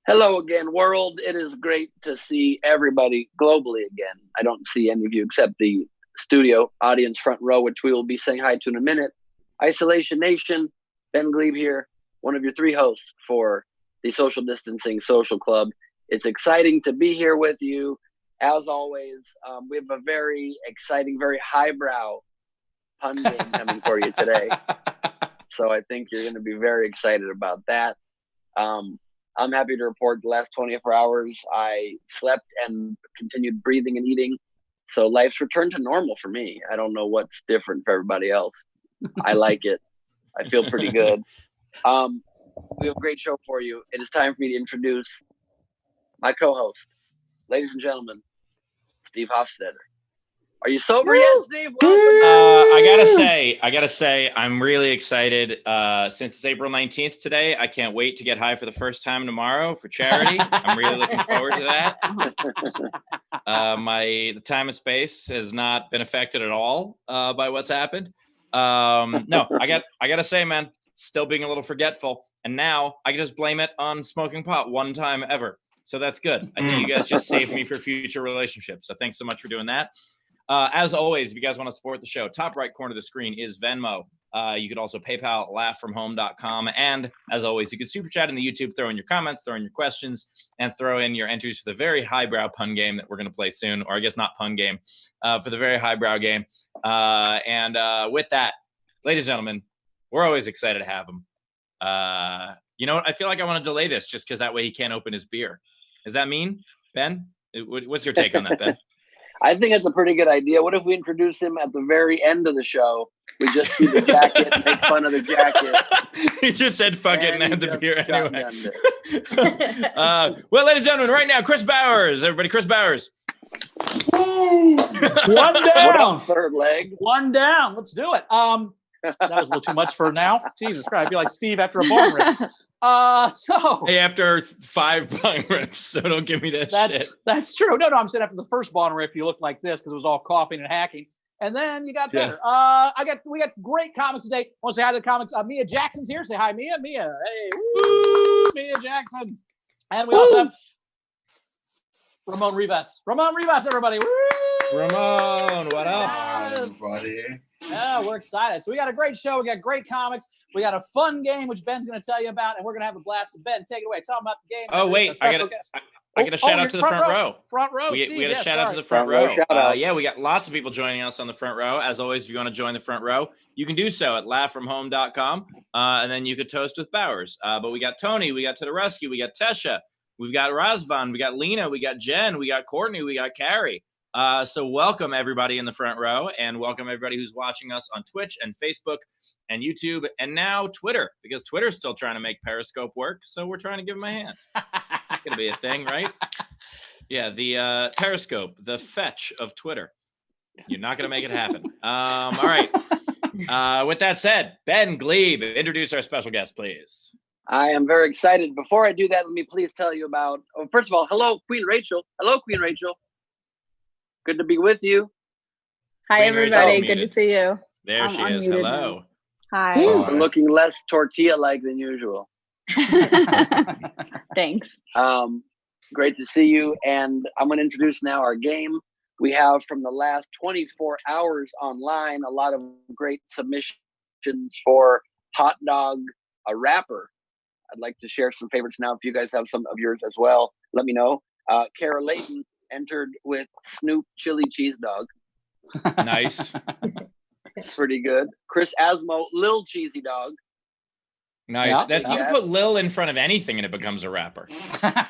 Hello again, world. It is great to see everybody globally again. I don't see any of you except the studio audience front row, which we will be saying hi to in a minute. Isolation Nation, Ben Glebe here, one of your three hosts for the Social Distancing Social Club. It's exciting to be here with you. As always, we have a very exciting, very highbrow pun game coming for you today. So I think you're going to be very excited about that. I'm happy to report the last 24 hours I slept and continued breathing and eating. So life's returned to normal for me. I don't know what's different for everybody else. I like it. I feel pretty good. We have a great show for you. It is time for me to introduce my co-host, ladies and gentlemen, Steve Hofstetter. Are you sober yet, Steve? Welcome. I gotta say, I'm really excited. Since it's April 19th today, I can't wait to get high for the first time tomorrow for charity. I'm really looking forward to that. The time and space has not been affected at all by what's happened. No, I gotta say, man, still being a little forgetful, and now I can just blame it on smoking pot one time ever. So that's good. I think you guys just saved me for future relationships. So thanks so much for doing that. As always, if you guys want to support the show, top right corner of the screen is Venmo. You could also PayPal, laughfromhome.com. And as always, you could super chat in the YouTube, throw in your comments, throw in your questions, and throw in your entries for the very highbrow pun game that we're going to play soon. Or I guess not pun game, for the very highbrow game. With that, ladies and gentlemen, we're always excited to have him. You know what? I feel like I want to delay this just because that way he can't open his beer. Is that mean, Ben? What's your take on that, Ben? I think it's a pretty good idea. What if we introduce him at the very end of the show? We just see the jacket, make fun of the jacket. He just said fuck it and had the beer anyway. Well, ladies and gentlemen, right now, Chris Bowers. Everybody, Chris Bowers. One down. Third leg. One down. Let's do it. That was a little too much for now. Jesus Christ. I'd be like Steve after a bone rip. Hey, after 5 bong rips, so don't give me that shit. That's true. No, I'm saying after the first bone rip, you looked like this because it was all coughing and hacking. And then you got better. We got great comics today. I want to say hi to the comics. Mia Jackson's here. Say hi, Mia. Mia. Hey, woo, Mia Jackson. And we also have Ramon Rivas. Ramon Rivas, everybody. Woo! Ramon, what up? Hi, everybody. Yeah, we're excited. So we got a great show. We got great comics. We got a fun game, which Ben's going to tell you about, and we're going to have a blast. So Ben, take it away. Tell them about the game. Oh, wait. I got a shout out to the front row. Front row, We Steve. got a shout out to the front row. Yeah, we got lots of people joining us on the front row. As always, if you want to join the front row, you can do so at laughfromhome.com, and then you could toast with Bowers. But we got Tony. We got To the Rescue. We got Tesha. We've got Razvan. We got Lena. We got Jen. We got Courtney. We got Carrie. So welcome everybody in the front row, and welcome everybody who's watching us on Twitch and Facebook and YouTube and now Twitter, because Twitter's still trying to make Periscope work. So we're trying to give them a hand. It's going to be a thing, right? Yeah. The Periscope, the fetch of Twitter. You're not going to make it happen. All right. With that said, Ben Glebe, introduce our special guest, please. I am very excited. Before I do that, let me please tell you about, first of all, hello, Queen Rachel. Hello, Queen Rachel. Good to be with you. Hi, everybody. Good to see you. There she is. Hello. Hi. Looking less tortilla-like than usual. Thanks. Great to see you. And I'm going to introduce now our game. We have from the last 24 hours online a lot of great submissions for Hot Dog, a Rapper. I'd like to share some favorites now. If you guys have some of yours as well, let me know. Kara Layton entered with Snoop Chili Cheese Dog. Nice. Pretty good. Chris Asmo, Lil Cheesy Dog. Nice. You can put Lil in front of anything and it becomes a rapper.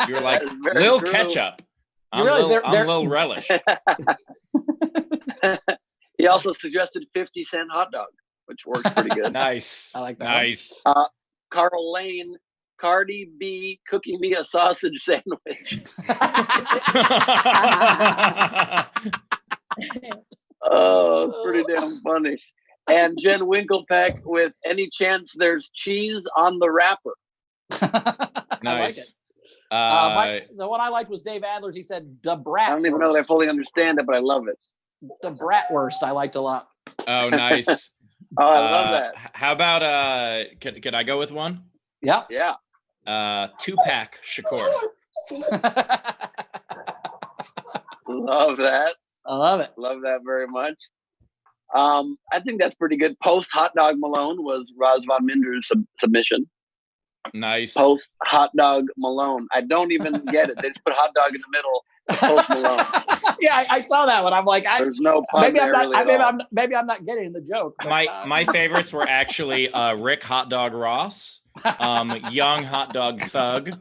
You're like Lil true. Ketchup. I'm Lil Relish. He also suggested 50-cent hot dog, which works pretty good. Nice. I like that. Nice. Carl Lane, Cardi B cooking me a sausage sandwich. Oh, pretty damn funny. And Jen Winklepeck with any chance there's cheese on the wrapper. Nice. I like it. The one I liked was Dave Adler's. He said the brat. I don't even know that I fully understand it, but I love it. The bratwurst I liked a lot. Oh, nice. Oh, I love that. How about could I go with one? Yeah. Yeah. Tupac Shakur. Love that. I love it. Love that very much. I think that's pretty good. Post Hot Dog Malone was Raz Von Minder's submission. Nice. Post Hot Dog Malone. I don't even get it. They just put hot dog in the middle. Post Malone. Yeah, I saw that one. I'm like, there's no pun maybe there I'm not. really Maybe I'm not getting the joke. But, My favorites were actually Rick Hot Dog Ross, Young Hot Dog Thug,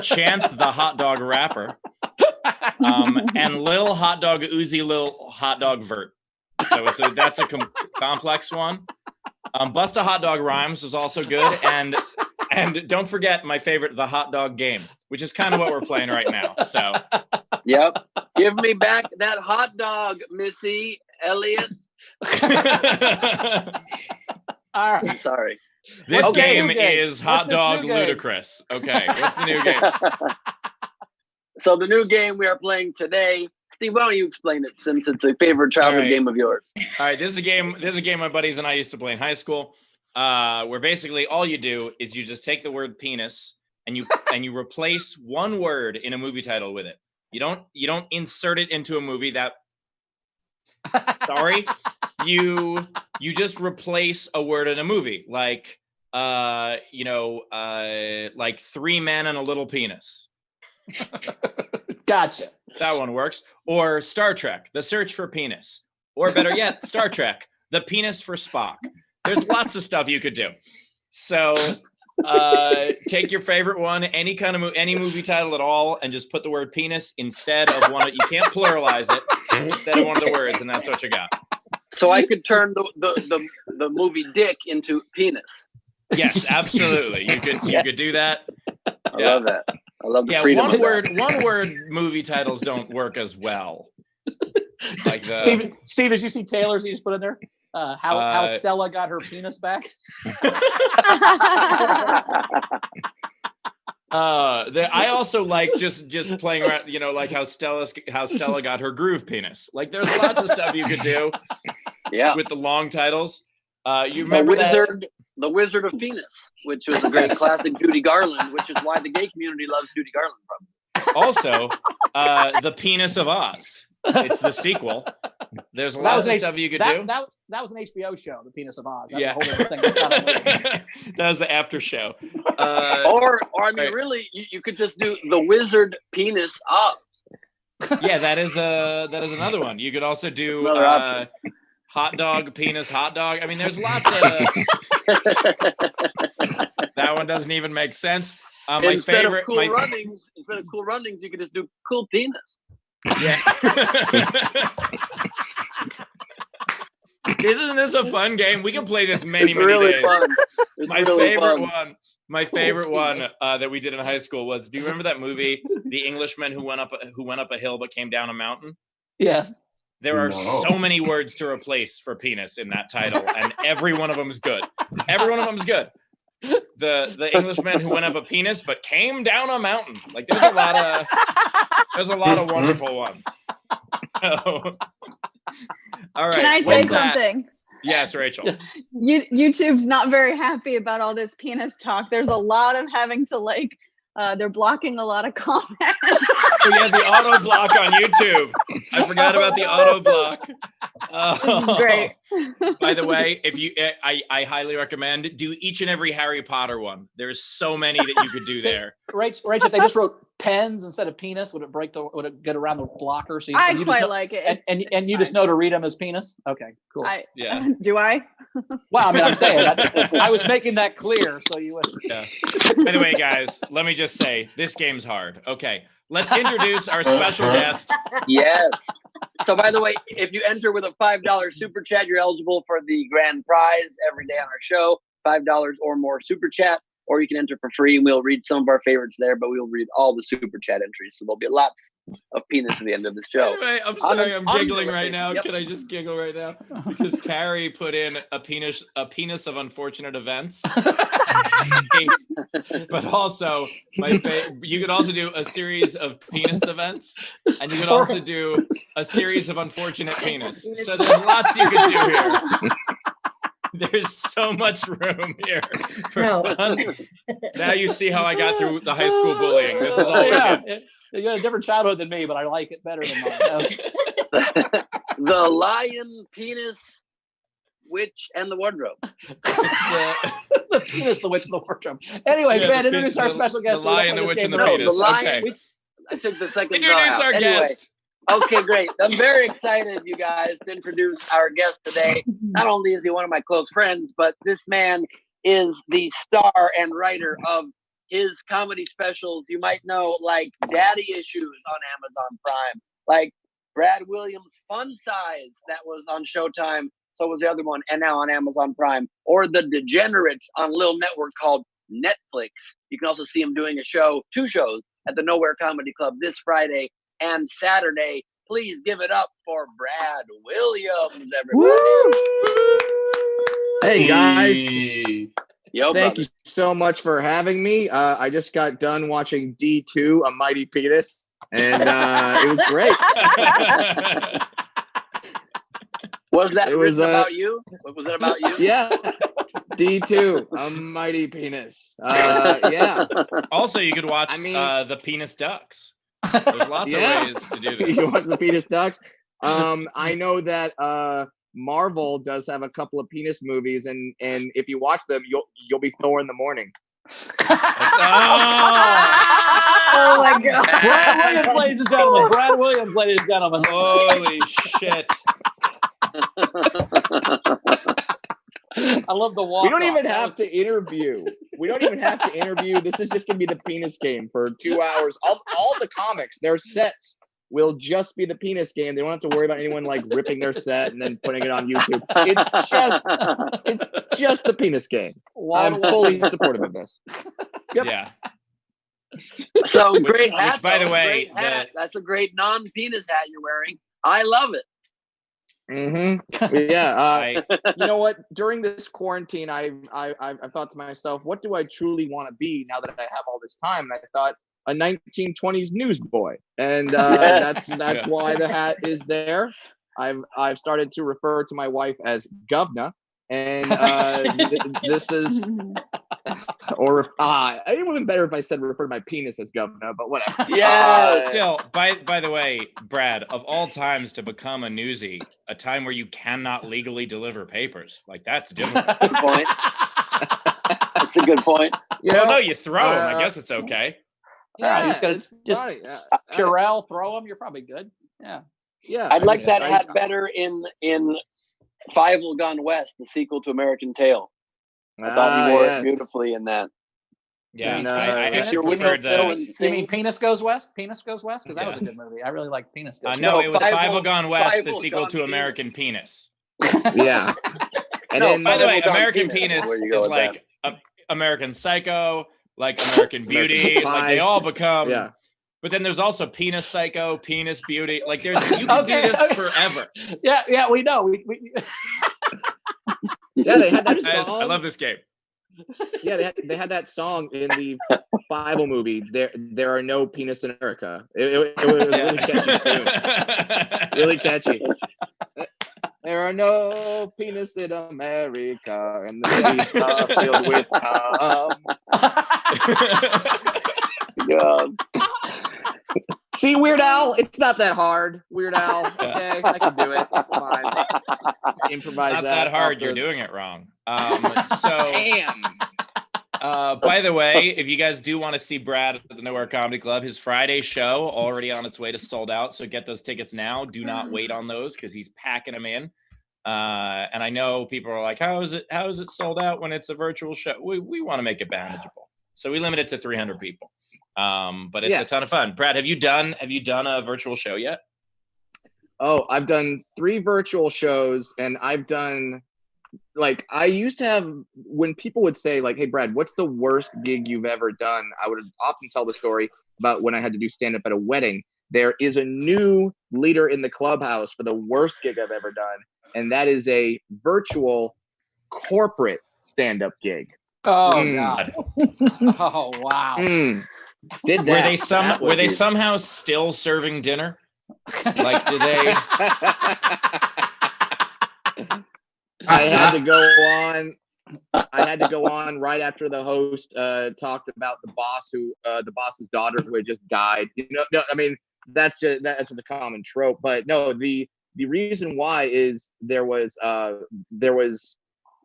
Chance the Hot Dog Rapper, and Lil Hot Dog Uzi Lil Hot Dog Vert. So that's a complex one. Busta Hot Dog Rhymes was also good, and don't forget my favorite, the Hot Dog Game, which is kind of what we're playing right now. So, yep. Give me back that hot dog, Missy Elliott. all right. Sorry. This game new game? is Hot Dog Ludicrous. Okay, what's the new game? So the new game we are playing today, Steve, why don't you explain it since it's a favorite childhood game of yours? All right, this is a game my buddies and I used to play in high school, where basically all you do is you just take the word penis and you replace one word in a movie title with it. You don't insert it into a movie that sorry. You just replace a word in a movie, like like 3 men and a little penis. Gotcha. That one works. Or Star Trek, The Search for Penis. Or better yet, Star Trek, The Penis for Spock. There's lots of stuff you could do. So take your favorite one, any kind of any movie title at all, and just put the word penis instead of one. You can't pluralize it instead of one of the words, and that's what you got. So I could turn the movie Dick into penis. Yes, absolutely. You could do that. I love that. I love the freedom. One word movie titles don't work as well. Like Steve, did you see Taylor's he just put in there? How Stella got her penis back? I also like just playing around, like how Stella got her groove penis. Like there's lots of stuff you could do. Yeah. With the long titles. You remember The Wizard of Penis, which was a great classic Judy Garland, which is why the gay community loves Judy Garland from. Also, The Penis of Oz. It's the sequel. There's lots of stuff you could do. That was an HBO show, The Penis of Oz. Yeah. That was the after show. Or I mean, really, you could just do The Wizard Penis Oz. Yeah, that is another one. You could also do hot dog, penis, hot dog. I mean, there's lots of... That one doesn't even make sense. Instead of cool runnings, you could just do cool penis. Yeah. Isn't this a fun game? We can play this many days. Fun. My favorite one that we did in high school was, do you remember that movie, The Englishman who went up a hill but came down a mountain? Yes. There are so many words to replace for penis in that title, and every one of them is good. Every one of them is good. The Englishman who went up a penis but came down a mountain. Like there's a lot of wonderful ones. All right. Can I say something? Yes, Rachel. YouTube's not very happy about all this penis talk. There's a lot of having to they're blocking a lot of comments. Oh, yeah, the auto block on YouTube. I forgot about the auto block. Oh. Great. By the way, I highly recommend do each and every Harry Potter one. There's so many that you could do there. Rachel, if they just wrote pens instead of penis, would it get around the blocker? So I quite like it. And you just know to read them as penis? Okay, cool. Yeah. Do I? Well, I mean, I'm saying I was making that clear so you would. Yeah. By the way, guys, let me just say this game's hard. Okay. Let's introduce our special guest. Yes. So, by the way, if you enter with a $5 super chat, you're eligible for the grand prize every day on our show. $5 or more super chat, or you can enter for free, and we'll read some of our favorites there. But we'll read all the super chat entries, so there'll be lots of penis at the end of this show. Anyway, I'm sorry, I'm giggling right now. Yep. Can I just giggle right now? Because Carrie put in a penis of unfortunate events. But also, you could also do a series of penis events, and you could also do a series of unfortunate penis. So there's lots you could do here. There's so much room here for No. fun. Now you see how I got through the high school bullying. This is all yeah. good. You got a different childhood than me, but I like it better than mine. That was- The Lion, Penis, Witch, and the Wardrobe. the penis, the witch, and the wardrobe. Anyway, Yeah, go ahead, the introduce pin- our the- special guest. the lion, the witch, and the penis. The Lion. Okay. I took the second. Introduce draw out. our Anyway, guest. Okay, great. I'm very excited, you guys, to introduce our guest today. Not only is he one of my close friends, but this man is the star and writer of his comedy specials. You might know, like Daddy Issues on Amazon Prime, like Brad Williams' Fun Size that was on Showtime. So was the other one, and now on Amazon Prime, or The Degenerates on a little network called Netflix. You can also see him doing two shows at the Nowhere Comedy Club this Friday and Saturday. Please give it up for Brad Williams, everybody. Hey guys, Yo, thank brother. you so much for having me. I just got done watching D2, A Mighty Penis, and it was great. Was that It was, about you? Was it about you? Yeah, D2, A Mighty Penis. Yeah. Also, you could watch I mean- the Penis Ducks. There's lots Yeah. of ways to do this. You watch the Penis Ducks. I know that Marvel does have a couple of penis movies, and if you watch them, you'll be Thor in the morning. Oh my God. Brad Williams, ladies and gentlemen. Brad Williams, ladies and gentlemen. Holy shit. I love the walk. We don't even have to interview. This is just gonna be the penis game for 2 hours. All the comics, their sets will just be the penis game. They don't have to worry about anyone like ripping their set and then putting it on YouTube. It's just the penis game. I'm fully supportive of this. Yep. Yeah. So great hat. Which, by the though. way, Great hat. That's a great non-penis hat you're wearing. I love it. Mm-hmm. Yeah. You know what? During this quarantine, I've thought to myself, what do I truly want to be now that I have all this time? And I thought a 1920s newsboy, and that's why the hat is there. I've started to refer to my wife as Govna, and this is. Or it would have been better if I said refer to my penis as Governor, but whatever. Yeah. Still, by the way, Brad, of all times to become a newsie, a time where you cannot legally deliver papers, like that's difficult. Good point. That's a good point. Well, no, you throw them. I guess it's okay. Yeah, he's gonna it's just funny. Purell, throw them. You're probably good. Yeah. Yeah, I'd like that hat better in Five Will Gone West, the sequel to American Tail. I thought he wore it beautifully in that. Yeah, And, I If actually your preferred windows fill the. and You sing. mean Penis Goes West? Penis Goes West? Because that was a good movie. I really like Penis Goes West. No, No, it was Five Five Will- Will Gone West, Five the Will sequel Gone to American Penis. Yeah. And No, then By the way, Five Will Gone American Penis, Penis where you go is with like American Psycho, like American Beauty, Pie. like they all become. Yeah. But then there's also Penis Psycho, Penis Beauty. Like you can do this forever. Yeah, we know. We Yeah, they had that Guys, song. I love this game. Yeah, they had that song in the Bible movie. There are no penis in America. It was really catchy too. Really catchy. There are no penis in America, and the streets are filled with cum. Yeah. See, Weird Al, it's not that hard. Weird Al, okay, I can do it. It's fine. Improvise Not that hard. off You're the- doing it wrong. Damn. By the way, if you guys do want to see Brad at the Nowhere Comedy Club, his Friday show already on its way to sold out. So get those tickets now. Do not wait on those because he's packing them in. And I know people are like, how is it sold out when it's a virtual show? We want to make it manageable. So we limit it to 300 people. But it's a ton of fun. Brad, have you done a virtual show yet? Oh, I've done 3 virtual shows, and I've done, like, I used to have, when people would say, like, hey, Brad, what's the worst gig you've ever done? I would often tell the story about when I had to do stand-up at a wedding. There is a new leader in the clubhouse for the worst gig I've ever done, and that is a virtual corporate stand-up gig. Oh Mm. God. Oh wow. Did that. Were they somehow still serving dinner? Like, did they? I had to go on. I had to go on right after the host talked about the boss's daughter who had just died. No, I mean that's the common trope. But no, the reason why is there was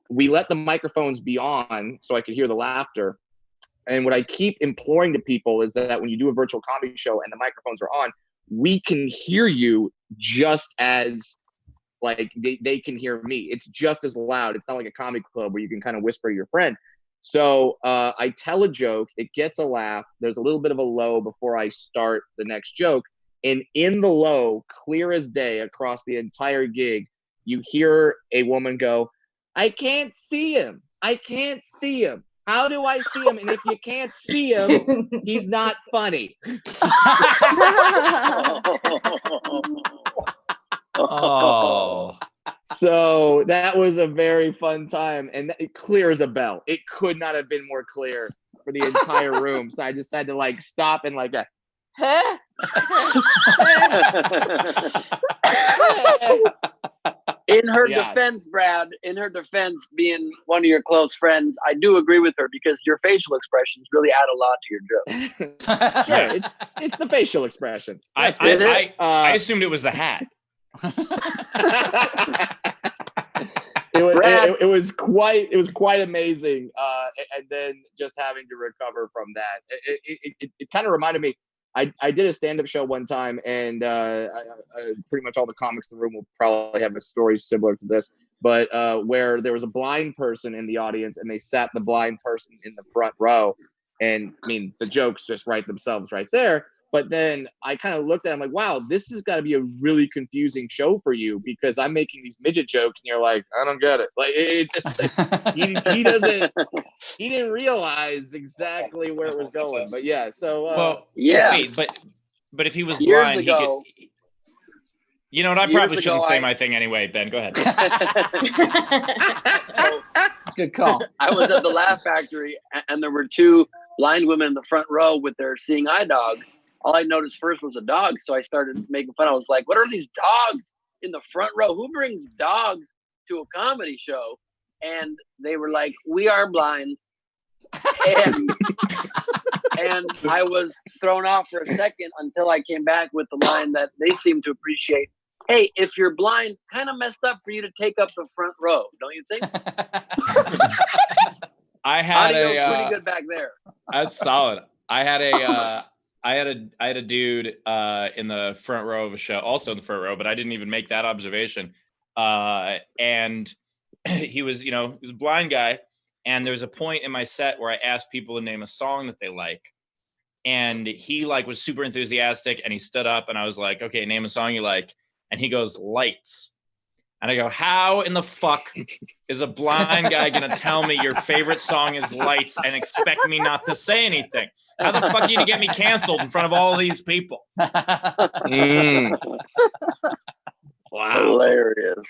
we let the microphones be on so I could hear the laughter. And what I keep imploring to people is that when you do a virtual comedy show and the microphones are on, we can hear you just as like they can hear me. It's just as loud. It's not like a comedy club where you can kind of whisper to your friend. So I tell a joke, it gets a laugh. There's a little bit of a low before I start the next joke. And in the low, clear as day across the entire gig, you hear a woman go, "I can't see him. I can't see him. How do I see him? And if you can't see him, he's not funny." Oh. So that was a very fun time, and clear as a bell. It could not have been more clear for the entire room. So I just had to like stop and like, huh? In her defense, Brad, in her defense, being one of your close friends, I do agree with her because your facial expressions really add a lot to your joke. Sure, it's the facial expressions. I assumed it was the hat. It was quite amazing, and then just having to recover from that. It kind of reminded me. I did a stand-up show one time, and pretty much all the comics in the room will probably have a story similar to this, but where there was a blind person in the audience, and they sat the blind person in the front row, and I mean the jokes just write themselves right there. But then I kind of looked at him like, wow, this has got to be a really confusing show for you because I'm making these midget jokes and you're like, I don't get it. Like it's he didn't realize exactly where it was going. But yeah, so wait, but if he was blind, he could. You know what? I probably shouldn't say my thing anyway. Ben, go ahead. Good call. I was at the Laugh Factory, and there were two blind women in the front row with their seeing eye dogs. All I noticed first was a dog, so I started making fun. I was like, what are these dogs in the front row? Who brings dogs to a comedy show? And they were like, we are blind. And I was thrown off for a second until I came back with the line that they seemed to appreciate. Hey, if you're blind, kind of messed up for you to take up the front row, don't you think? I had pretty good back there. That's solid. I had a dude in the front row of a show, also in the front row, but I didn't even make that observation. And he was a blind guy. And there was a point in my set where I asked people to name a song that they like. And he was super enthusiastic and he stood up and I was like, okay, name a song you like. And he goes, Lights. And I go, how in the fuck is a blind guy going to tell me your favorite song is Lights and expect me not to say anything? How the fuck are you going to get me canceled in front of all these people? Wow. Hilarious.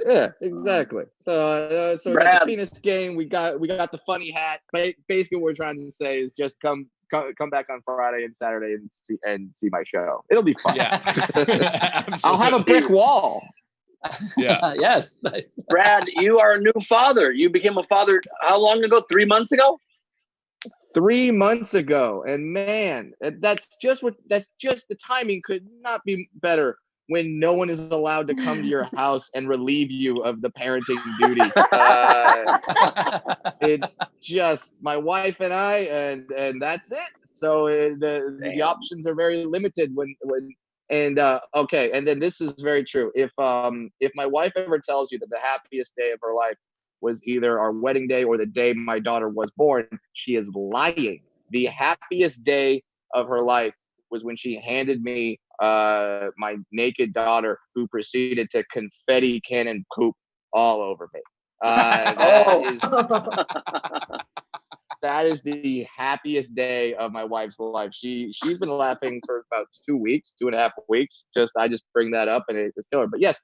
Yeah, exactly. So we got the penis game. We got the funny hat. Basically, what we're trying to say is just come back on Friday and Saturday and see my show. It'll be fun. Yeah, I'll have a brick wall. Yeah. Yes. Nice. Brad, you are a new father. You became a father how long ago? 3 months ago? 3 months ago, and man, that's just the timing could not be better. When no one is allowed to come to your house and relieve you of the parenting duties. It's just my wife and I, and that's it. So the options are very limited okay. And then this is very true. If my wife ever tells you that the happiest day of her life was either our wedding day or the day my daughter was born, she is lying. The happiest day of her life was when she handed me my naked daughter, who proceeded to confetti cannon poop all over me. That is the happiest day of my wife's life. She's been laughing for about 2.5 weeks. I just bring that up and it's killer. But yes,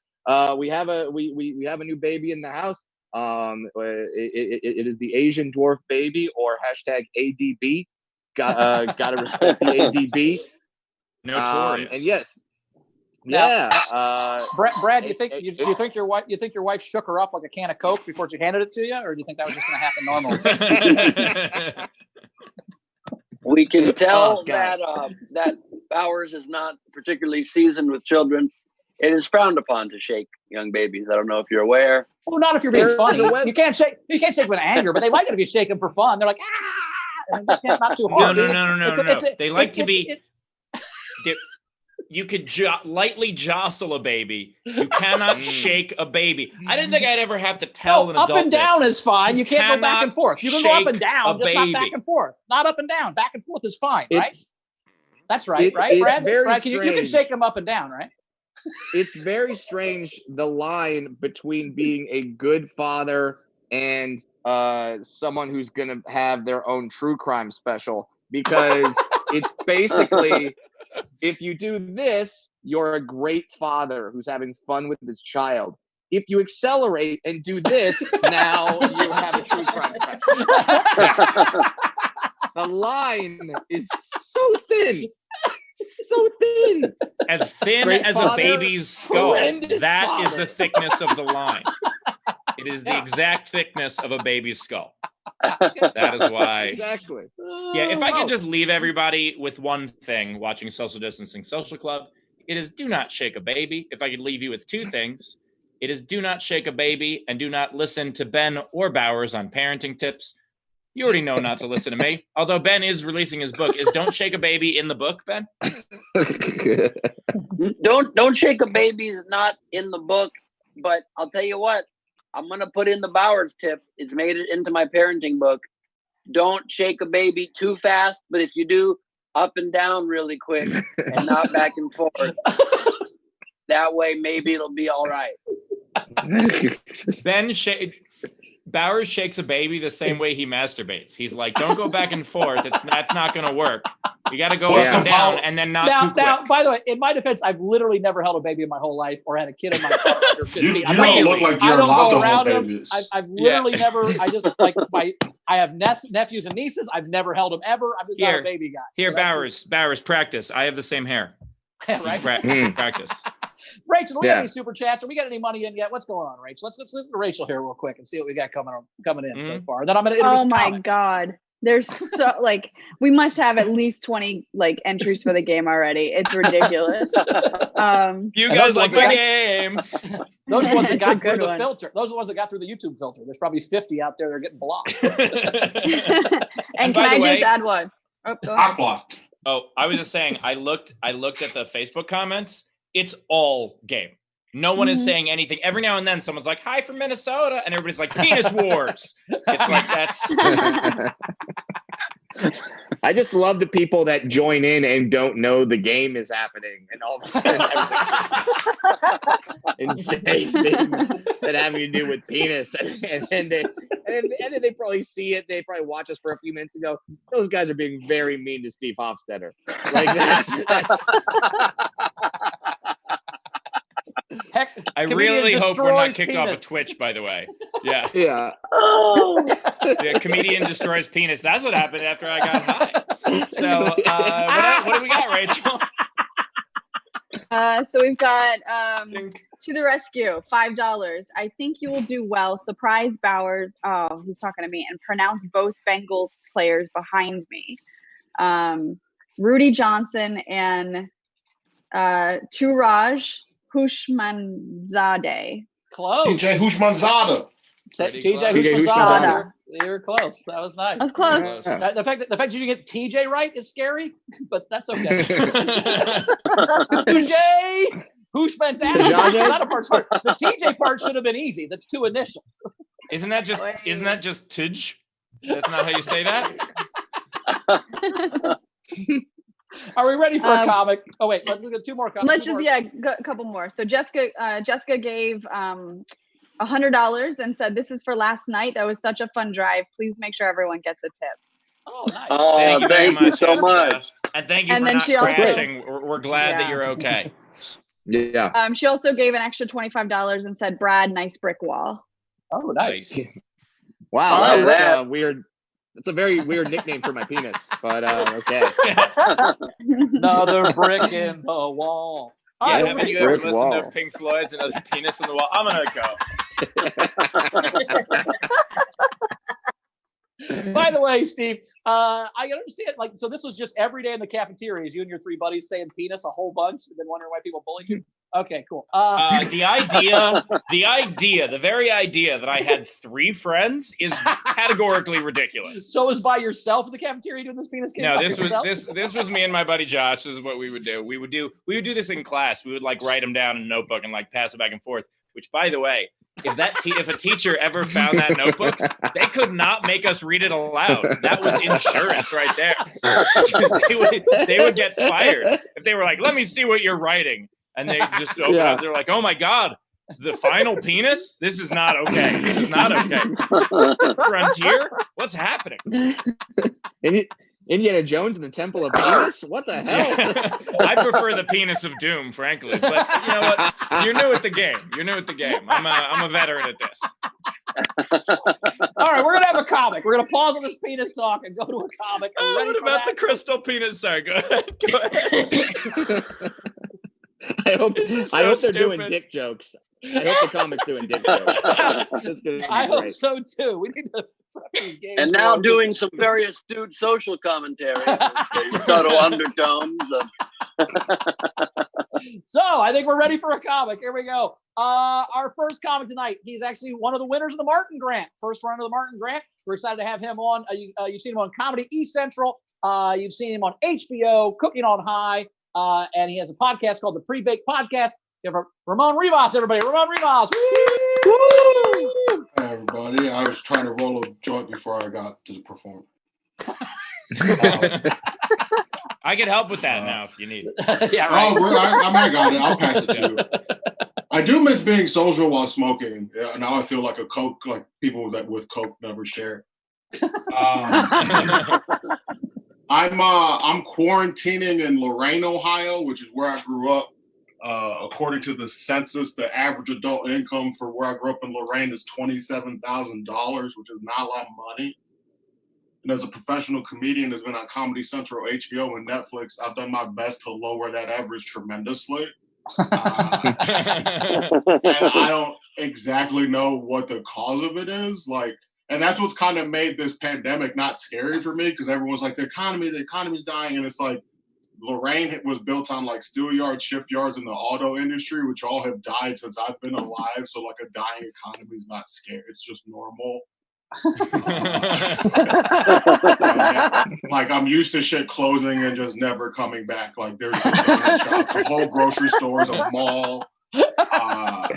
we have a new baby in the house. It is the Asian dwarf baby, or#ADB. Gotta respect the ADB. Notorious. And yes, Yeah. Brad, do you think your wife shook her up like a can of Coke before she handed it to you, or do you think that was just going to happen normally? We can tell that Bowers is not particularly seasoned with children. It is frowned upon to shake young babies. I don't know if you're aware. Well, not if you're being funny. You can't shake with anger, but they like it if you shake them for fun. They're like, ah, and just not too hard. No. They like to be. You could lightly jostle a baby. You cannot shake a baby. I didn't think I'd ever have to tell an adult up and down this. is fine. You can't go back and forth. You can go up and down, just not baby. back and forth. Not up and down. Back and forth is fine, right? That's right, right, it's Brad? very Brad, you can shake them up and down, right? It's very strange, the line between being a good father and someone who's going to have their own true crime special, because it's basically, if you do this, you're a great father who's having fun with his child. If you accelerate and do this, now you have a true crime special. The line is so thin. So thin. As thin Great as father, a baby's skull. That father. is the thickness of the line. It is the exact thickness of a baby's skull. That is why. Exactly. Yeah, if I could just leave everybody with one thing watching Social Distancing Social Club, it is do not shake a baby. If I could leave you with two things, it is do not shake a baby and do not listen to Ben or Bowers on parenting tips. You already know not to listen to me. Although Ben is releasing his book. Is Don't Shake a Baby in the book, Ben? Don't Shake a Baby is not in the book, but I'll tell you what, I'm going to put in the Bowers tip. It's made it into my parenting book. Don't shake a baby too fast, but if you do, up and down really quick and not back and forth. That way, maybe it'll be all right. Bowers shakes a baby the same way he masturbates. He's like, don't go back and forth. That's not going to work. You got to go up and down and then not too quick. Now, by the way, in my defense, I've literally never held a baby in my whole life or had a kid in my life under 15. You don't look like you're allowed to hold babies. I've literally never, I have nephews and nieces. I've never held them ever. I'm just not a baby guy. Here, so Bowers, practice. I have the same hair. Right? Practice. Rachel, do we got any super chats? Have we got any money in yet? What's going on, Rachel? Let's look at Rachel here real quick and see what we got coming in so far. And then I'm going to introduce my God. There's so we must have at least 20 entries for the game already. It's ridiculous. You guys like the game. Those are the ones that got through the filter. Those are the ones that got through the YouTube filter. There's probably 50 out there that are getting blocked. and can I just add one? Oh, go ahead. Blocked. Oh, I was just saying, I looked at the Facebook comments. It's all game. No one is saying anything. Every now and then someone's like, hi from Minnesota. And everybody's like, penis wars. It's like, that's. I just love the people that join in and don't know the game is happening. And all of a sudden, insane things that have to do with penis. And then they probably see it. They probably watch us for a few minutes and go, those guys are being very mean to Steve Hofstetter. Like that's Heck, I really hope we're not kicked off of Twitch, by the way. Yeah. Yeah. The comedian destroys penis. That's what happened after I got high. So what do we got, Rachel? So we've got to the rescue, $5. I think you will do well. Surprise Bowers. Oh, he's talking to me. And pronounce both Bengals players behind me. Rudy Johnson and Turaj Hushmanzadeh. Close. TJ Hushmanzadeh. TJ Hushmanzadeh. You were close. That was nice. That was close. The fact that you didn't get TJ right is scary, but that's okay. TJ Hushmanzadeh. That part's hard. The TJ part should have been easy. That's two initials. Isn't that just Tij? That's not how you say that? Are we ready for a comic? Oh wait, let's get two more comics. Let's go a couple more. So Jessica gave $100 and said, "This is for last night. That was such a fun drive. Please make sure everyone gets a tip." Oh, nice. Oh, thank you very much, so much. And thank you for not crashing. We're glad that you're okay. Yeah. She also gave an extra $25 and said, "Brad, nice brick wall." Oh, nice. Wow, that's weird. It's a very weird nickname for my penis, but okay. Another brick in the wall. All Yeah, right, haven't you ever Brick listened wall. to Pink Floyd's Another Penis in the Wall? I'm gonna go. By the way, Steve, I understand. Like, so this was just every day in the cafeterias. You and your three buddies saying penis a whole bunch, and then wondering why people bullied you. Okay, cool. The very idea that I had 3 friends is categorically ridiculous. So it was by yourself in the cafeteria doing this penis game? No, by this yourself? was me and my buddy Josh. This is what we would do. We would do this in class. We would like write them down in a notebook and like pass it back and forth. Which, by the way, if a teacher ever found that notebook, they could not make us read it aloud. That was insurance right there. they would get fired if they were like, "Let me see what you're writing," and they just open up. They're like, "Oh my god, the final penis? This is not okay. This is not okay." Frontier? What's happening? Indiana Jones and the Temple of Penis? What the hell? I prefer the penis of doom, frankly. But you know what? You're new at the game. I'm a veteran at this. All right, we're gonna have a comic. We're gonna pause on this penis talk and go to a comic. What about the crystal penis? Sorry, go ahead. Go ahead. I hope they're stupid. doing dick jokes. I hope the comic's doing dick jokes. That's gonna be I hope great. so too. We need to prep these games. And now doing some very astute social commentary, the subtle undertones of. So I think we're ready for a comic. Here we go. Our first comic tonight. He's actually one of the winners of the Martin Grant. First round of the Martin Grant. We're excited to have him on. You've seen him on Comedy East Central. You've seen him on HBO, Cooking on High, and he has a podcast called the Pre-Baked Podcast. Give Ramon Rivas, everybody. Ramon Rivas. Woo! Hi, everybody. I was trying to roll a joint before I got to perform. I can help with that now if you need it. Yeah, right. I got it. I'll pass it to you. I do miss being social while smoking. Yeah, now I feel like a Coke, like people that with Coke never share. I'm quarantining in Lorain, Ohio, which is where I grew up. According to the census, the average adult income for where I grew up in Lorain is $27,000, which is not a lot of money. And as a professional comedian that's been on Comedy Central, HBO, and Netflix, I've done my best to lower that average tremendously. And I don't exactly know what the cause of it is. And that's what's kind of made this pandemic not scary for me, because everyone's like, the economy's dying. And it's like, Lorain was built on like steel yards, shipyards, and the auto industry, which all have died since I've been alive. So like a dying economy is not scary. It's just normal. Like I'm used to shit closing and just never coming back. Like there's a donut shop, the whole grocery store is a mall. I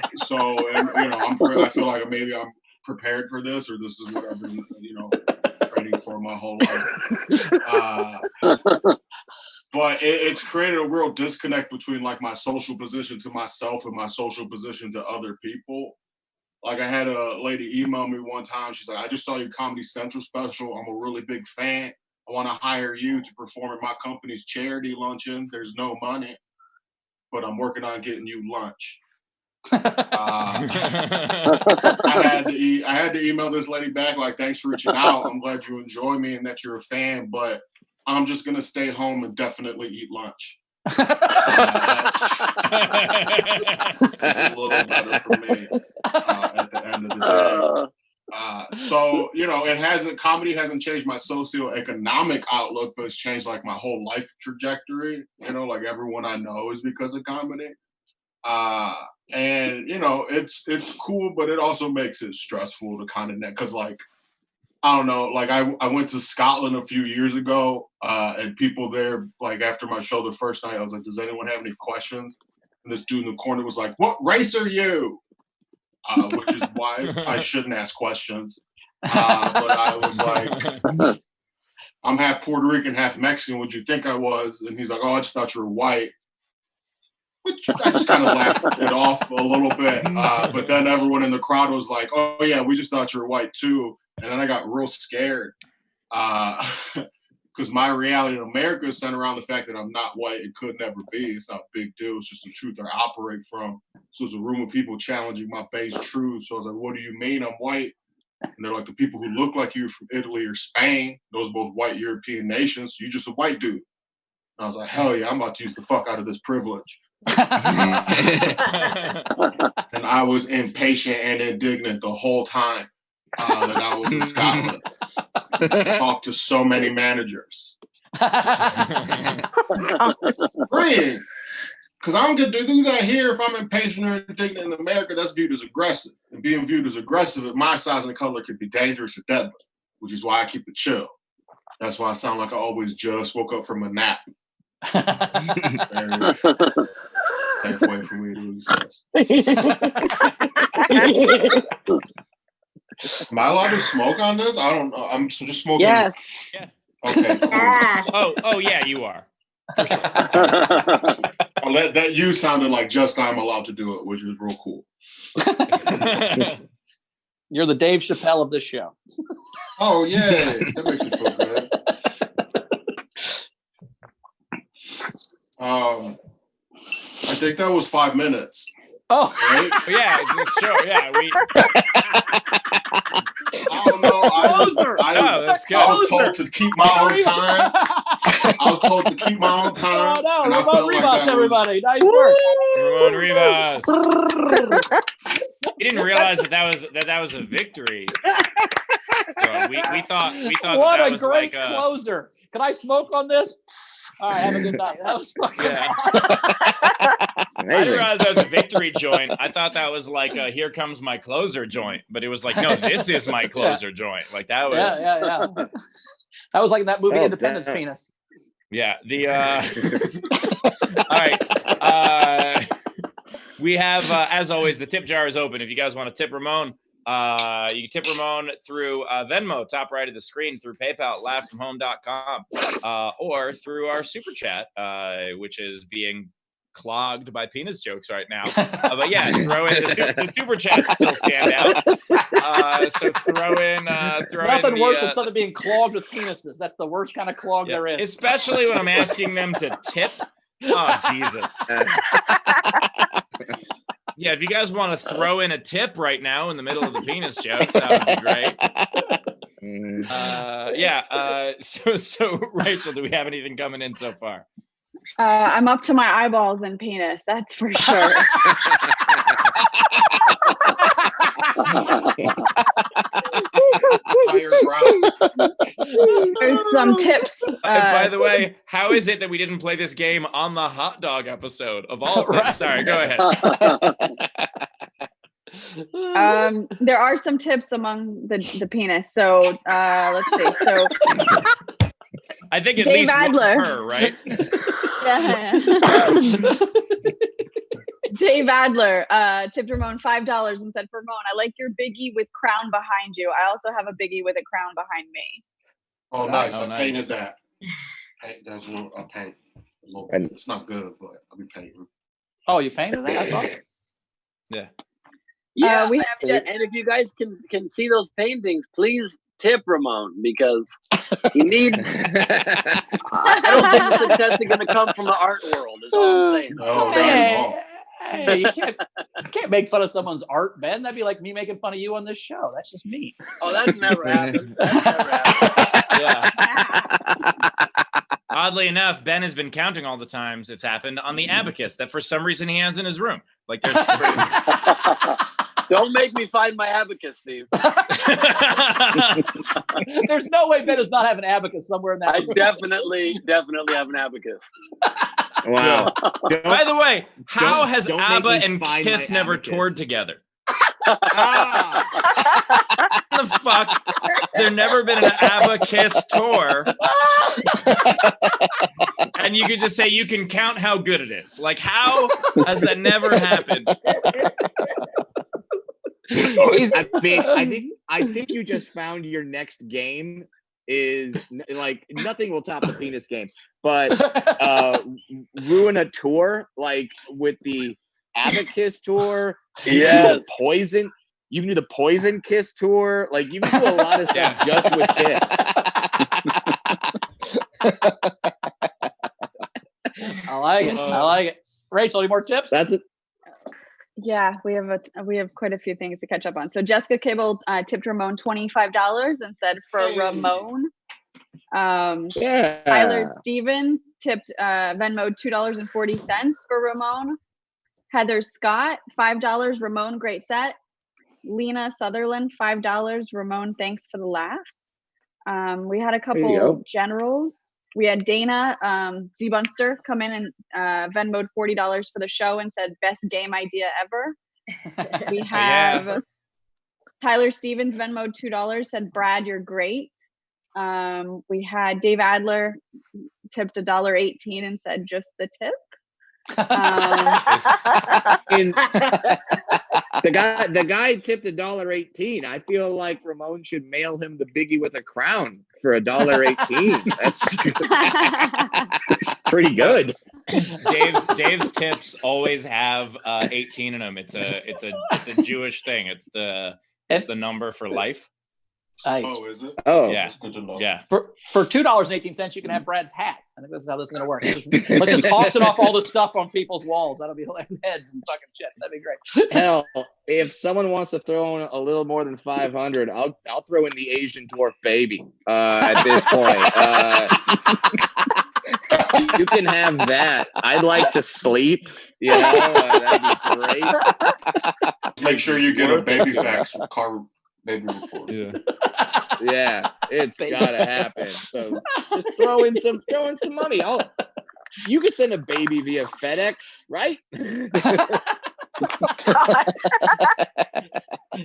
feel like maybe I'm prepared for this, or this is what I've been, training for my whole life. But it's created a real disconnect between like my social position to myself and my social position to other people. Like I had a lady email me one time. She's like, I just saw your Comedy Central special. I'm a really big fan. I want to hire you to perform at my company's charity luncheon. There's no money, but I'm working on getting you lunch. I had to email this lady back like, thanks for reaching out. I'm glad you enjoy me and that you're a fan, but I'm just going to stay home and definitely eat lunch. That's a little better for me at the end of the day. So, comedy hasn't changed my socioeconomic outlook, but it's changed like my whole life trajectory. Like everyone I know is because of comedy. And it's cool, but it also makes it stressful to kind of because like, I don't know, like I went to Scotland a few years ago, and people there, like after my show the first night, I was like, does anyone have any questions? And this dude in the corner was like, what race are you? Which is why I shouldn't ask questions. But I was like, I'm half Puerto Rican, half Mexican. What'd you think I was? And he's like, oh, I just thought you were white. Which I just kind of laughed it off a little bit. But then everyone in the crowd was like, oh yeah, we just thought you were white too. And then I got real scared because my reality in America is centered around the fact that I'm not white. It could never be. It's not a big deal. It's just the truth I operate from. So it's a room of people challenging my base truth. So I was like, what do you mean I'm white? And they're like, the people who look like you from Italy or Spain, those are both white European nations. So you're just a white dude. And I was like, hell yeah, I'm about to use the fuck out of this privilege. And I was impatient and indignant the whole time that I was in Scotland. I talked to so many managers. Friend, because I'm going to do that here. If I'm impatient or indignant in America, that's viewed as aggressive. And being viewed as aggressive at my size and color could be dangerous or deadly, which is why I keep it chill. That's why I sound like I always just woke up from a nap. Halfway from where it really says. Am I allowed to smoke on this? I don't know. I'm just smoking. Yes. Yeah. Okay, cool. Yes. Oh yeah, you are. For sure. That you sounded like just I'm allowed to do it, which is real cool. You're the Dave Chappelle of this show. Oh yeah, that makes me feel good. I think that was 5 minutes. Oh, right? Yeah, this show. Yeah, we. I don't know. I was told to keep my own time. I was told to keep my own time. Oh no, and I Ramon felt Rivas, like that everybody. Nice work. Ramon Rivas. We didn't realize that was a victory. So we thought What that a was great like closer. Can I smoke on this? All right, have a good night. That was fucking Yeah. I didn't realize that was a victory joint. I thought that was like a "Here Comes My Closer" joint, but it was like, no, this is my closer joint. Like that was. Yeah. That was like in that movie Independence damn. Penis. Yeah. All right. We have, as always, the tip jar is open. If you guys want to tip Ramon, you can tip Ramon through Venmo, top right of the screen, through PayPal, laughfromhome.com, or through our super chat, which is being clogged by penis jokes right now. But yeah, throw in the super chats still stand out. So throw in Nothing worse than something being clogged with penises. That's the worst kind of clog there is. Especially when I'm asking them to tip. Oh, Jesus. Yeah, if you guys want to throw in a tip right now in the middle of the penis jokes, that would be great. So Rachel, do we have anything coming in so far? I'm up to my eyeballs in penis, that's for sure. There's some tips. By the way, how is it that we didn't play this game on the hot dog episode of all things? Right. Sorry, go ahead. There are some tips among the penis. So let's see. So I think at Dave least Adler. one per, right? Yeah. Dave Adler tipped Ramon $5 and said, "Ramon, I like your biggie with crown behind you. I also have a biggie with a crown behind me." Oh, nice. Oh, I nice. painted that. That's what I paint. A little bit. It's not good, but I'll be painting. Oh, you painted that? That's awesome. Yeah. Yeah, we and if you guys can see those paintings, please tip Ramon because he needs. I don't think the success is going to come from the art world. Is all I'm saying. Oh, not at all. Hey, you can't make fun of someone's art, Ben. That'd be like me making fun of you on this show. That's just me. Oh, that's never happened. That's never happened. Yeah. Oddly enough, Ben has been counting all the times it's happened on the abacus that for some reason he has in his room. Like there's. Don't make me find my abacus, Steve. There's no way Ben does not have an abacus somewhere in that I room. definitely have an abacus. Wow. By the way, how has don't make ABBA me and find Kiss my never abacus. toured together? Ah. What the fuck? There never been an ABBA Kiss tour. And you could just say you can count how good it is. Like, how has that never happened? I think you just found your next game is like nothing will top the penis game, but ruin a tour like with the Abacus tour. Yes. Poison. You can do the Poison Kiss tour. Like you can do a lot of stuff just with Kiss. I like it. I like it. Rachel, any more tips? That's it. Yeah, we have quite a few things to catch up on. So Jessica Cable tipped Ramon $25 and said, "For Hey. Ramon, Yeah. Tyler Stevens tipped Venmo $2.40 for Ramon. Heather Scott, $5. Ramon, great set. Lena Sutherland, $5. Ramon, thanks for the laughs. We had a couple generals. We had Dana Z-Bunster come in and Venmoed $40 for the show and said, best game idea ever. We have Tyler Stevens Venmoed $2, said, Brad, you're great. We had Dave Adler tipped $1.18 and said, just the tip. The guy tipped $1.18. I feel like Ramon should mail him the biggie with a crown for $1.18. That's pretty good. Dave's tips always have 18 in them. It's a Jewish thing. It's the number for life. Nice. Oh, is it? Oh, yeah. That's good to know. Yeah. For $2.18, you can have Brad's hat. I think this is how this is going to work. Let's just auction off all the stuff on people's walls. That'll be like heads and fucking shit. That'd be great. Hell, if someone wants to throw in a little more than 500, I'll throw in the Asian dwarf baby. At this point, you can have that. I'd like to sleep. You know, that'd be great. Make sure you get a baby fax car baby report. Yeah, it's gotta happen. So just throw in some money. You could send a baby via FedEx, right?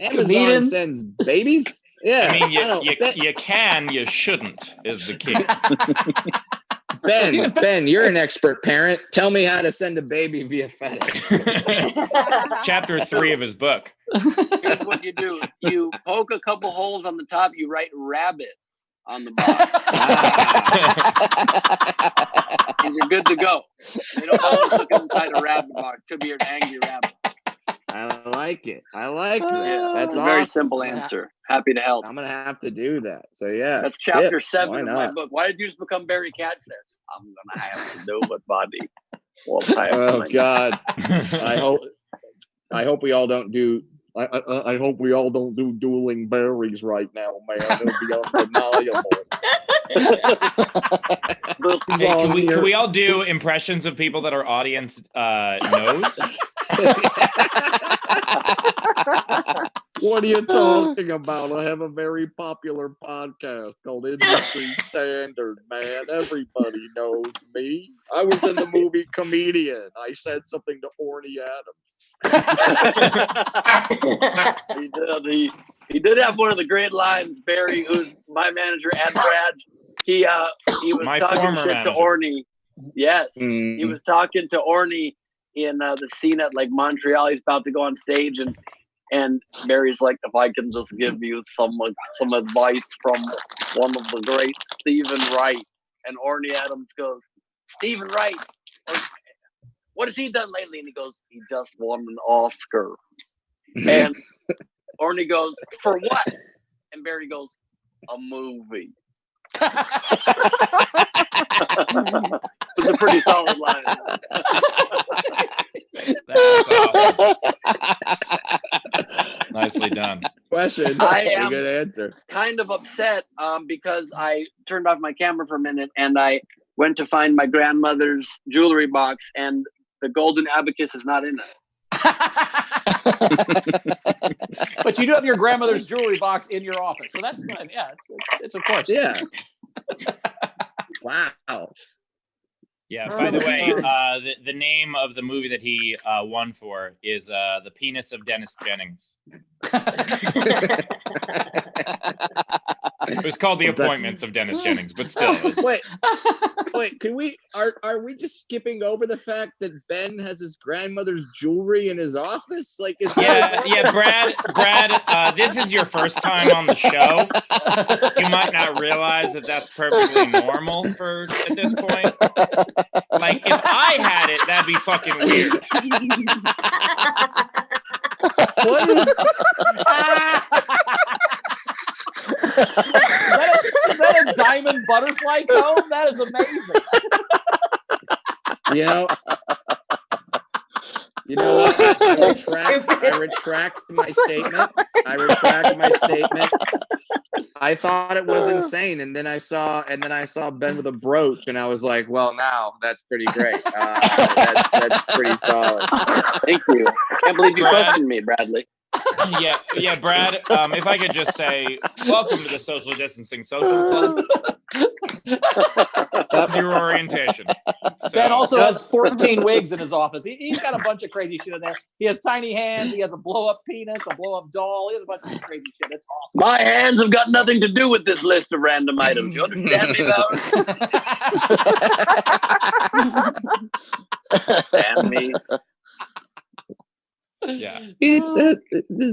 Amazon sends babies. Yeah, I mean, you can, you shouldn't is the key. Ben, you're an expert parent. Tell me how to send a baby via FedEx. Chapter 3 of his book. Here's what you do. You poke a couple holes on the top, you write rabbit on the bottom. And you're good to go. You don't always look inside a rabbit box. Could be an angry rabbit. I like it. I like that. That's a awesome. very simple answer. Happy to help. I'm gonna have to do that. So yeah. That's chapter 7 of my book. Why did you just become Barry Katz there? I'm gonna have to do it, buddy. Oh God. I hope we all don't do I hope we all don't do dueling berries right now, man. It'll be undeniable. Hey, can we all do impressions of people that our audience knows? What are you talking about? I have a very popular podcast called Industry Standard, man. Everybody knows me. I was in the movie Comedian. I said something to Orny Adams. He did have one of the great lines, Barry, who's my manager and Brad's. He was my talking shit manager. to Orny. Yes. He was talking to Orny in the scene at like Montreal. He's about to go on stage and Barry's like, if I can just give you some advice from one of the great Stephen Wright. And Orny Adams goes, Stephen Wright, what has he done lately? And he goes, he just won an Oscar. And Orny goes, for what? And Barry goes, a movie. It's a pretty solid line. That's awesome. Nicely done. Question. I am good answer. Kind of upset because I turned off my camera for a minute and I went to find my grandmother's jewelry box and the golden abacus is not in it. But you do have your grandmother's jewelry box in your office, so that's good. Yeah, it's of course. Yeah. Wow. Yeah. By the way, the name of the movie that he won for is The Penis of Dennis Jennings. It was called The Appointments of Dennis Jennings, but still. Wait, can we are we just skipping over the fact that Ben has his grandmother's jewelry in his office? Like, Brad, this is your first time on the show. You might not realize that that's perfectly normal at this point. Like, if I had it, that'd be fucking weird. What is Is that a diamond butterfly comb? That is amazing. You know what? I retract my statement. I thought it was insane, and then I saw Ben with a brooch, and I was like, well, now that's pretty great. That's pretty solid. Thank you. Can't believe you questioned me, Bradley. Yeah, Brad. If I could just say, welcome to the Social Distancing Social Club. That's your orientation. Ben also has 14 wigs in his office. He's got a bunch of crazy shit in there. He has tiny hands. He has a blow-up penis, a blow-up doll. He has a bunch of crazy shit. It's awesome. My hands have got nothing to do with this list of random items. You understand me, Bowers? Understand me? Yeah.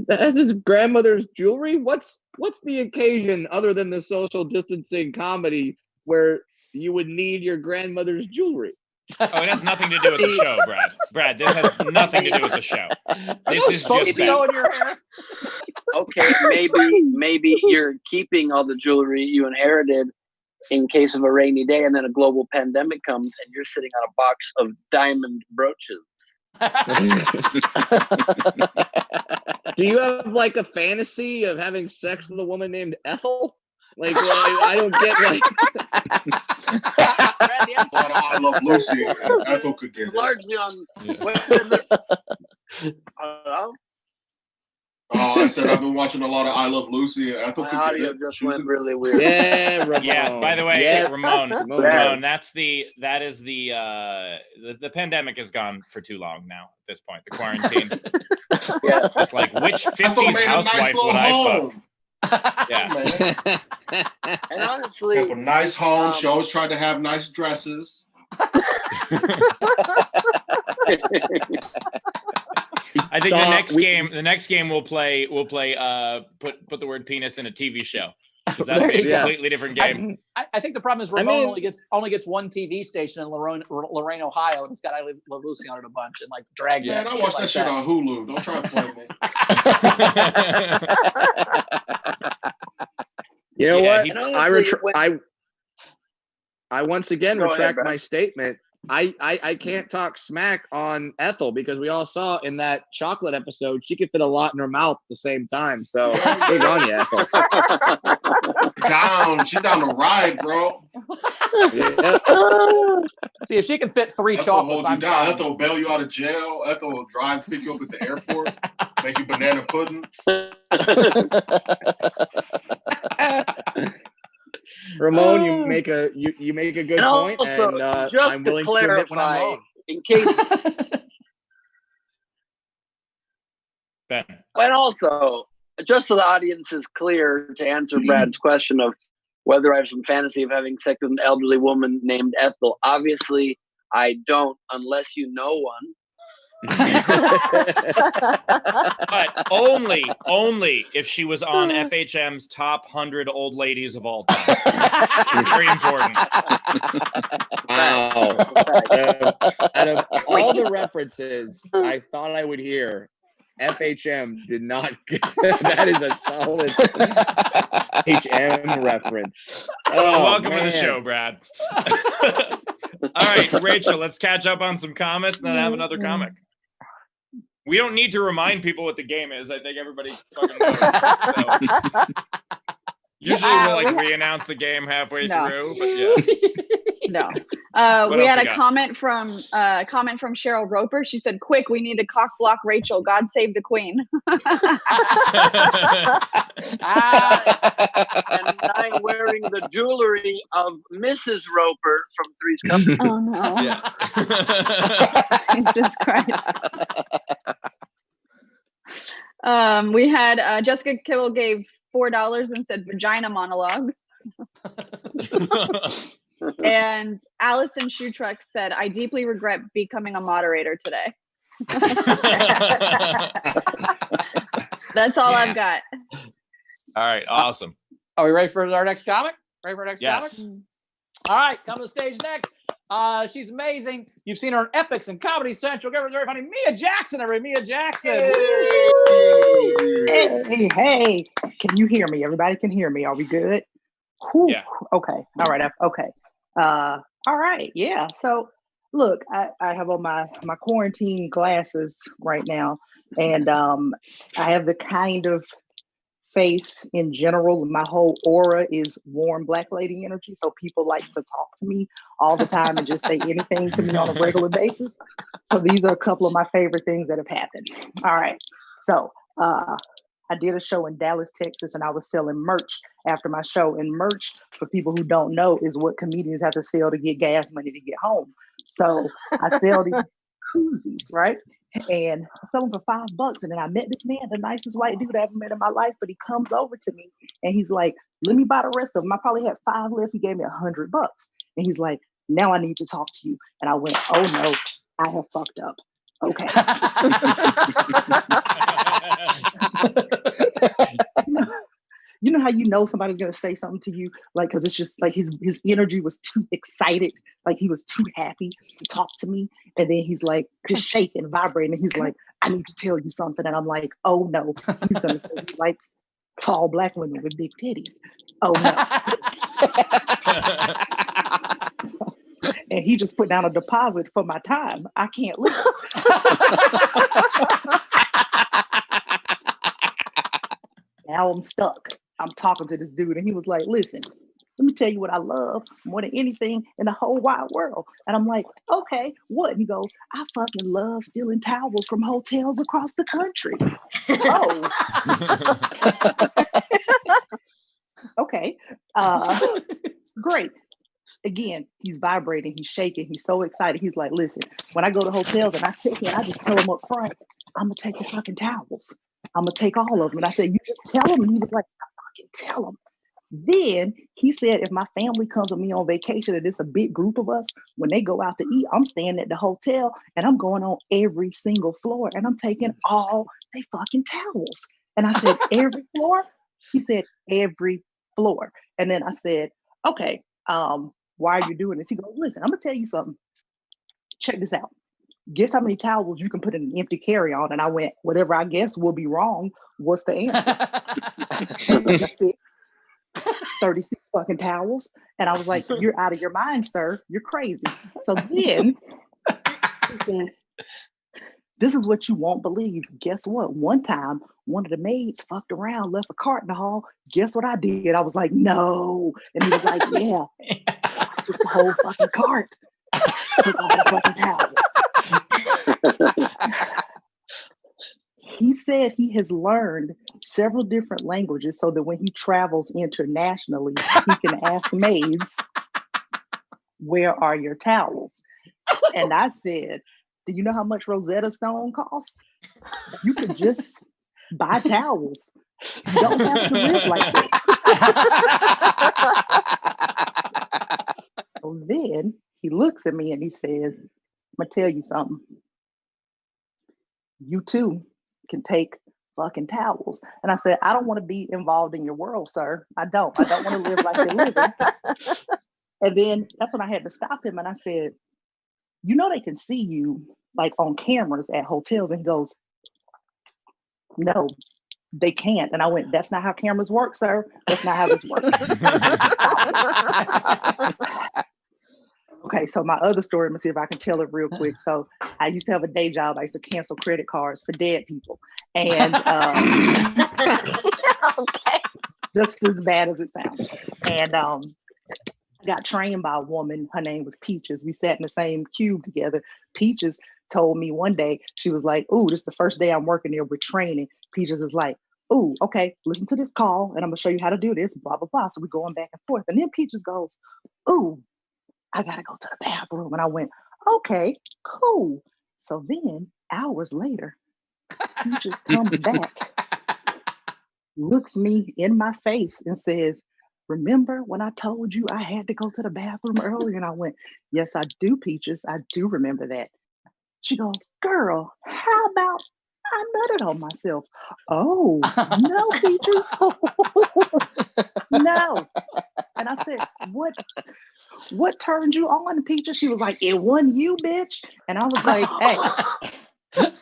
That's his grandmother's jewelry. What's the occasion other than the social distancing comedy where you would need your grandmother's jewelry? Oh, it has nothing to do with the show, Brad. Brad, this has nothing to do with the show. This is just in your hair. Okay, maybe you're keeping all the jewelry you inherited in case of a rainy day, and then a global pandemic comes, and you're sitting on a box of diamond brooches. Do you have like a fantasy of having sex with a woman named Ethel? Like I don't get like. I Love Lucy. Ethel could get it. Largely on. Hello? Oh, I said I've been watching a lot of I Love Lucy. And Ethel My could audio get it. just went really weird. Yeah, Ramon. Yeah. By the way, Yeah. Ramon. Yeah. That is the pandemic is gone for too long now. At this point, the quarantine. Yeah. It's like which Ethel 50s made a housewife nice little would I fuck? home. Yeah. And honestly, Have a nice home. She always tried to have nice dresses. I think the next game we'll play put the word penis in a TV show. That's a completely different game. I think the problem is Ramon only gets one TV station in Lorain, Ohio, and it's got I Love Lucy on it a bunch and like drag. Man, I watch that shit on Hulu. Don't try to play me. You know what? Honestly, I once again Go retract ahead, my statement. I can't talk smack on Ethel because we all saw in that chocolate episode she could fit a lot in her mouth at the same time. So big on you, Ethel. She's down to ride, bro. Yeah. See if she can fit 3 Ethel chocolates. hold you down. Ethel will bail you out of jail. Ethel will pick you up at the airport, make you banana pudding. Ramon, you make a good point, also, and just I'm to willing to admit when I'm clarify, wrong. in case, Ben. and also, just so the audience is clear, to answer Brad's question of whether I have some fantasy of having sex with an elderly woman named Ethel. Obviously, I don't, unless you know one. But only if she was on FHM's top 100 old ladies of all time. Very important. Wow. Out of all the references I thought I would hear, FHM did not get that is a solid HM reference. Well, welcome to the show, Brad. All right, Rachel, let's catch up on some comments and then have another comic. We don't need to remind people what the game is. I think everybody fucking knows. So. Usually we'll re-announce the game halfway through, but yeah. No. We had a comment from Cheryl Roper. She said, "Quick, we need to cock block Rachel. God save the queen." And I'm wearing the jewelry of Mrs. Roper from Three's Company. Oh no! Yeah. Jesus Christ. We had Jessica Kibble gave $4 and said vagina monologues. And Allison Shoetruck said, "I deeply regret becoming a moderator today." That's all I've got. All right, awesome. Are we ready for our next comic? Ready for our next Yes. comic? All right, come to the stage next. She's amazing. You've seen her in Epics and Comedy Central. Give her very funny Mia Jackson, everybody. Mia Jackson. Hey. Can you hear me? Everybody can hear me. Are we good? Whew. Yeah. Okay. All right. Okay. All right. Yeah. So look, I have on my quarantine glasses right now, and I have the kind of face in general, my whole aura is warm Black lady energy. So people like to talk to me all the time and just say anything to me on a regular basis. So these are a couple of my favorite things that have happened. All right. So I did a show in Dallas, Texas, and I was selling merch after my show. And merch, for people who don't know, is what comedians have to sell to get gas money to get home. So I sell these koozies, right? And I sell them for $5. And then I met this man, the nicest white dude I ever met in my life. But he comes over to me and he's like, let me buy the rest of them. I probably had 5 left. He gave me $100. And he's like, now I need to talk to you. And I went, oh no, I have fucked up. Okay. You know how you know somebody's gonna say something to you, like, because it's just like his energy was too excited, like he was too happy to talk to me, and then he's like just shaking, vibrating, and he's like, I need to tell you something, and I'm like, oh no, he's gonna say he likes tall Black women with big titties. Oh no. And he just put down a deposit for my time. I can't leave. Now I'm stuck. I'm talking to this dude, and he was like, listen, let me tell you what I love more than anything in the whole wide world. And I'm like, okay, what? And he goes, I fucking love stealing towels from hotels across the country. Oh. Okay. Great. Again, he's vibrating, he's shaking, he's so excited. He's like, listen, when I go to hotels and I check in, I just tell them up front, I'm gonna take the fucking towels. I'm gonna take all of them. And I said, you just tell them. And he was like, I fucking tell them. Then he said, if my family comes with me on vacation and it's a big group of us, when they go out to eat, I'm staying at the hotel and I'm going on every single floor and I'm taking all they fucking towels. And I said, every floor? He said, every floor. And then I said, okay, why are you doing this? He goes, listen, I'm gonna tell you something. Check this out. Guess how many towels you can put in an empty carry-on? And I went, whatever I guess will be wrong. What's the answer? 36 fucking towels. And I was like, you're out of your mind, sir. You're crazy. So then he said, this is what you won't believe. Guess what? One time, one of the maids fucked around, left a cart in the hall. Guess what I did? I was like, no. And he was like, yeah. I took the whole fucking cart. Took all the fucking towels. He said he has learned several different languages so that when he travels internationally, he can ask maids, where are your towels? And I said, do you know how much Rosetta Stone costs? You could just buy towels. You don't have to live like this. So then he looks at me and he says, I'm gonna tell you something. You too can take fucking towels. And I said, I don't want to be involved in your world, sir. I don't want to live like you're living. And then that's when I had to stop him. And I said, you know, they can see you like on cameras at hotels. And he goes, no, they can't. And I went, that's not how cameras work, sir. That's not how this works. Okay, so my other story, let me see if I can tell it real quick. So I used to have a day job. I used to cancel credit cards for dead people. And just as bad as it sounds. And I got trained by a woman. Her name was Peaches. We sat in the same cube together. Peaches told me one day, she was like, ooh, this is the first day I'm working there with training. Peaches is like, ooh, okay, listen to this call and I'm gonna show you how to do this, blah, blah, blah. So we're going back and forth. And then Peaches goes, ooh, I gotta go to the bathroom. And I went, okay, cool. So then hours later, Peaches comes back, looks me in my face and says, remember when I told you I had to go to the bathroom earlier? And I went, yes, I do, Peaches. I do remember that. She goes, girl, how about I nutted on myself? Oh, no, Peaches. No. And I said, what turned you on, Peaches? She was like, it wasn't you, bitch. And I was like, hey, let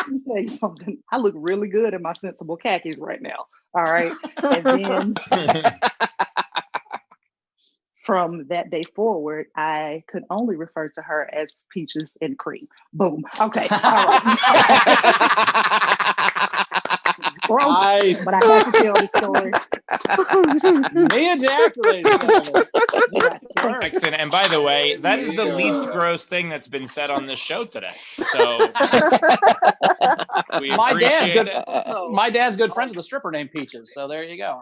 me tell you something. I look really good in my sensible khakis right now. All right. And then from that day forward, I could only refer to her as Peaches and Cream. Boom. Okay. All right. gross. Nice. But I have to tell the story. Mia Jackson, ladies and gentlemen. Yes, sir. Excellent. And by the way, that is the least gross thing that's been said on this show today. So we My dad's appreciate good. it. My dad's good friends with a stripper named Peaches. So there you go.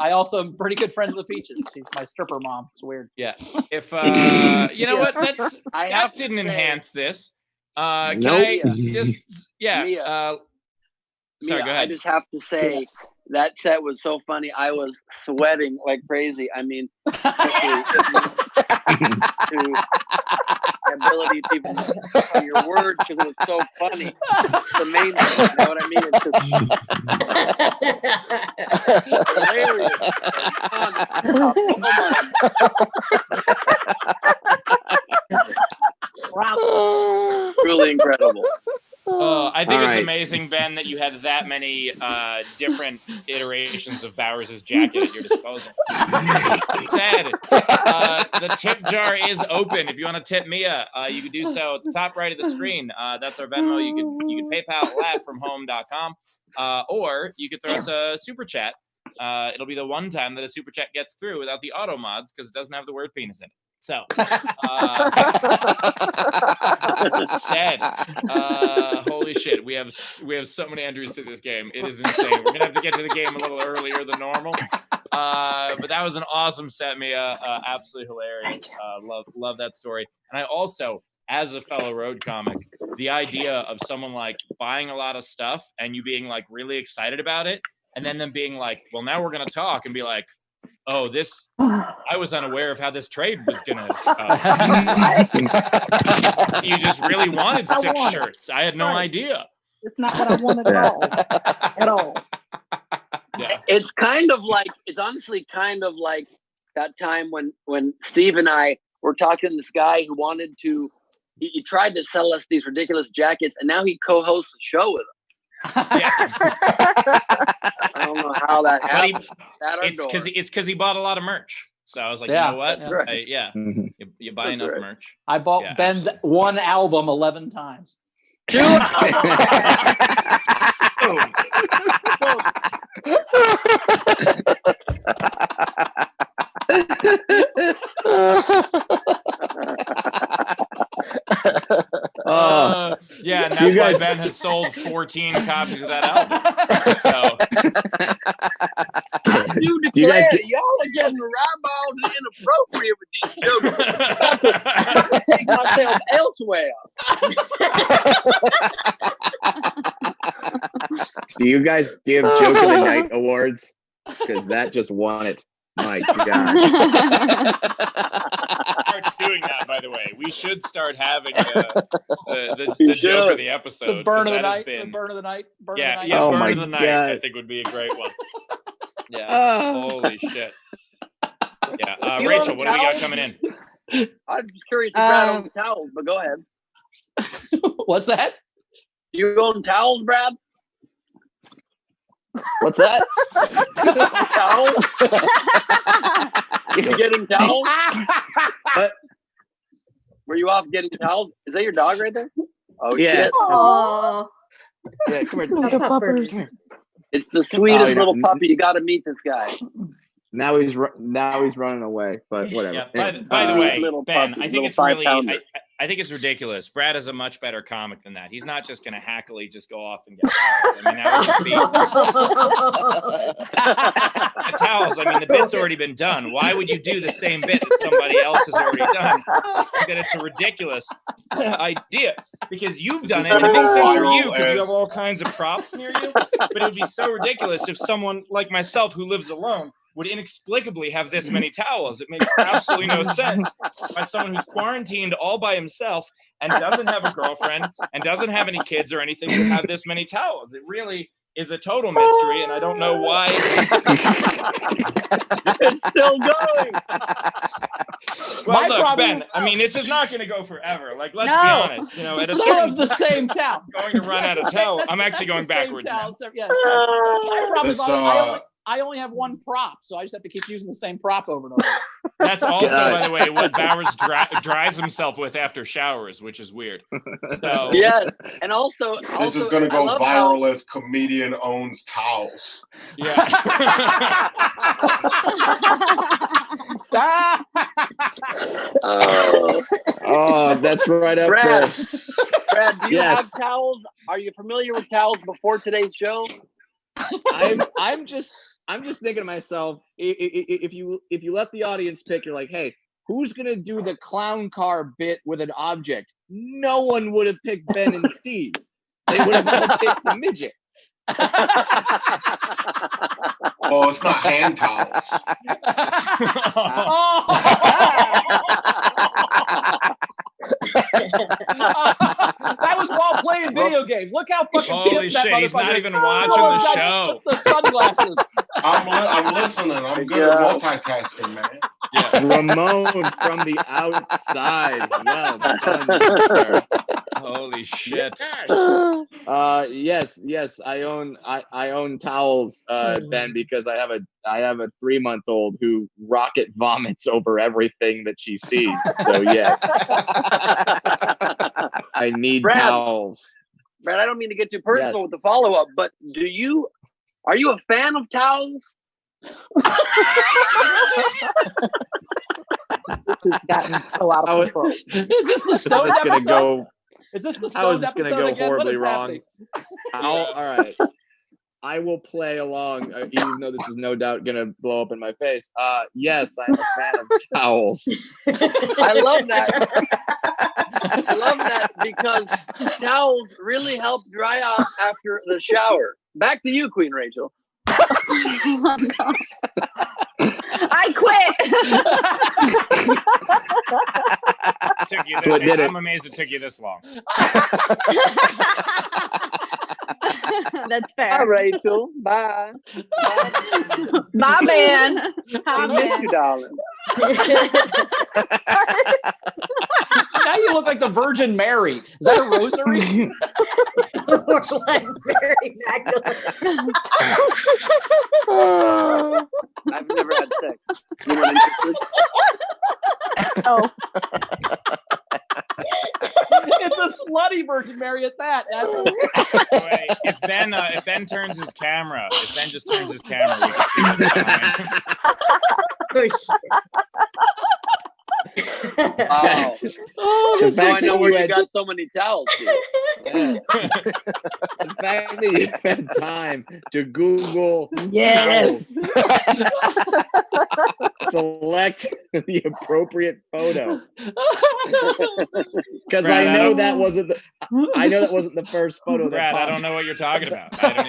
I also am pretty good friends with Peaches. She's my stripper mom. It's weird. Yeah. If you know what, that didn't enhance this. Can I just Mia. sorry, Mia, go ahead. I just have to say that set was so funny. I was sweating like crazy. I mean, especially to the ability to even on your words because it was so funny. It's the main thing, you know what I mean? It's just hilarious. Really incredible. I think All it's right. amazing, Ben, that you had that many different iterations of Bowers' jacket at your disposal. Sad. The tip jar is open. If you want to tip Mia, you can do so at the top right of the screen. That's our Venmo. You can PayPal laughfromhome.com, or you could throw us a super chat. It'll be the one time that a super chat gets through without the auto mods because it doesn't have the word penis in it. So sad. Holy shit. We have so many entries to this game. It is insane. We're gonna have to get to the game a little earlier than normal. But that was an awesome set, Mia. Absolutely hilarious. Love that story. And I also, as a fellow road comic, the idea of someone like buying a lot of stuff and you being like really excited about it, and then them being like, well, now we're gonna talk, and be like, oh, I was unaware of how this trade was gonna. You just really wanted 6 shirts. I had no idea. It's not what I wanted at all. At all. Yeah. It's honestly kind of like that time when Steve and I were talking to this guy who wanted to. He tried to sell us these ridiculous jackets, and now he co-hosts a show with us. Yeah. I don't know how that happened. It's because he bought a lot of merch. So I was like, Yeah, you know what? yeah. Right. You buy enough right. merch. I bought Yeah, Ben's one album 11 times. Yeah, and that's why Ben has sold 14 copies of that album. So I do declare y'all are getting ribald and inappropriate with these jokes. I'm about to take myself elsewhere. Do you guys give Joke of the Night awards? Because that just won it. My God. start doing that, by the way. We should start having the joke of the episode. The burn of the night. Been... The burn of the night. Burn yeah, of the night. yeah. Oh Burn of the night. God. I think would be a great one. Yeah. Holy shit. Yeah. Rachel, what do we got coming in? I'm just curious if Brad owns towels, but go ahead. What's that? You own towels, Brad? What's that? Towels? You getting towels? Were you off getting towels? Is that your dog right there? Oh Yeah. shit. Aww. Yeah, come here. Little puppers. It's the sweetest yeah. little puppy. You got to meet this guy. Now he's running away, but whatever. Yeah. By the way, little Ben, puppy, I think it's little really, 5-pounder. I think it's ridiculous. Brad is a much better comic than that. He's not just going to hackily just go off and get towels. I mean, that would be towels. I mean, the bit's already been done. Why would you do the same bit that somebody else has already done? I think that it's a ridiculous idea because you've done it. And it makes sense for you because you have all kinds of props near you. But it would be so ridiculous if someone like myself who lives alone would inexplicably have this many towels. It makes absolutely no sense. As someone who's quarantined all by himself and doesn't have a girlfriend and doesn't have any kids or anything would have this many towels. It really is a total mystery, and I don't know why. It's still going. Well, My look, problem- Ben, I mean, this is not going to go forever. Like, let's No. be honest. You know, at a It's all certain of the same town. going to run out of towel. I'm actually going The same backwards. town, man. so- yes, yes. My problem is This, I only have one prop, so I just have to keep using the same prop over and over. That's also, by the way, what Bowers dries himself with after showers, which is weird. So Yes, and also This is going to go viral as comedian owns towels. yeah. Oh, that's right up Brad, there. Brad, do you Yes. have towels? Are you familiar with towels before today's show? I'm just thinking to myself, if you let the audience pick, you're like, hey, who's gonna do the clown car bit with an object? No one would have picked Ben and Steve. They would have all picked the midget. Well, it's not hand towels. That was while playing video games. Look how fucking Holy pissed that shit, he's not motherfucker is. even watching Someone's the got show. The sunglasses. I'm listening. I'm good at multitasking, man. Ramon from the outside. Well done, sir. Holy shit. Yes, I own towels, Ben, because I have a 3-month-old who rocket vomits over everything that she sees. So yes, I need towels. Brad, I don't mean to get too personal Yes. with the follow-up, but are you a fan of towels? This has gotten so out of control. Is this the stoned This is gonna episode? go. Is this the How is stoned this gonna episode go again? What horribly is wrong? happening? All right. I will play along, even though this is no doubt gonna blow up in my face. Yes, I'm a fan of towels. I love that. I love that because towels really help dry off after the shower. Back to you, Queen Rachel. Oh, God. I quit. That's what did it. I'm amazed it took you this long. That's Bye, fair. Rachel. Bye. Bye, man. I miss you, darling. Now you look like the Virgin Mary. Is that a rosary? Looks like very Magdalene. I've never had sex. You not interested? Oh, It's a slutty Virgin Mary at that. That's Wait, if Ben turns his camera, if Ben just turns his camera, we can see what's behind him. Wow. The So I fact know that where you you had- got so many towels. Dude. Yeah. The fact that you had time to Google yes. towels, select the appropriate photo, because Brad, I know that wasn't the first photo that Brad, I popped. don't know what you're talking about. I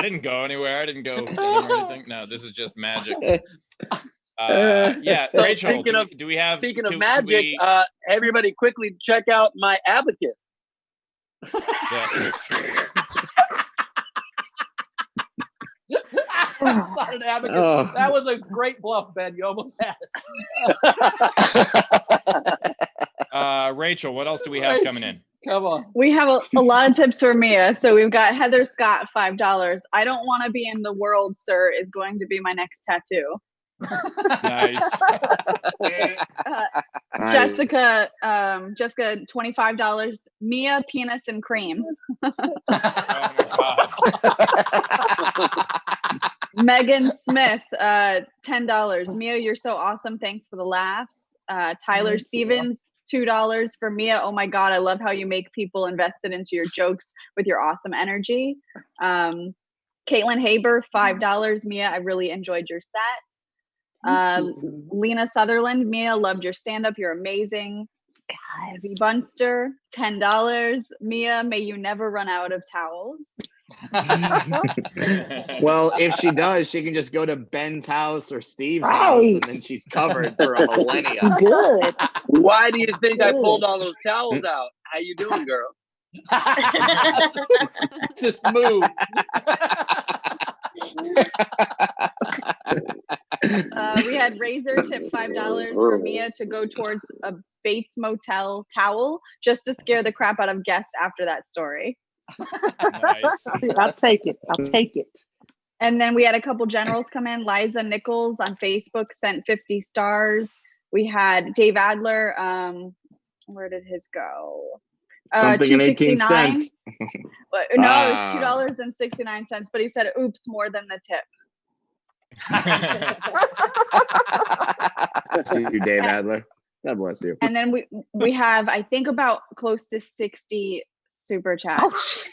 didn't go anywhere. I didn't go anywhere or anything. No, this is just magic. Yeah, So Rachel, speaking of- do we have... Speaking could of magic, we- everybody quickly check out my abacus. yeah. That's not an abacus. Oh. That was a great bluff, Ben. You almost had it. Rachel, what else do we have coming in? Come on. We have a lot of tips for Mia. So we've got Heather Scott, $5. I don't want to be in the world, sir, is going to be my next tattoo. Nice. Nice. Jessica, $25. Mia, penis and cream. Oh my God. Megan Smith, $10. Mia, you're so awesome. Thanks for the laughs. Tyler Thank you. Stevens, $2 for Mia. Oh my God, I love how you make people invested into your jokes with your awesome energy. Caitlin Haber, $5. Mia, I really enjoyed your set. Lena Sutherland, Mia, loved your stand-up. You're amazing. Ivy Bunster, $10. Mia, may you never run out of towels. Well, if she does, she can just go to Ben's house or Steve's house, and then she's covered for a millennia. Good. Why do you think I pulled all those towels out? How you doing, girl? Just move. We had Razor tip $5 for Mia to go towards a Bates Motel towel just to scare the crap out of guests after that story. Nice. I'll take it. I'll take it. And then we had a couple generals come in. Liza Nichols on Facebook sent 50 stars. We had Dave Adler. Where did his go? Something in 18 $2.69. cents. No, it was $2.69. But he said, "Oops, more than the tip." See you, Dave Adler. God bless you. And then we have, I think, about close to 60 super chats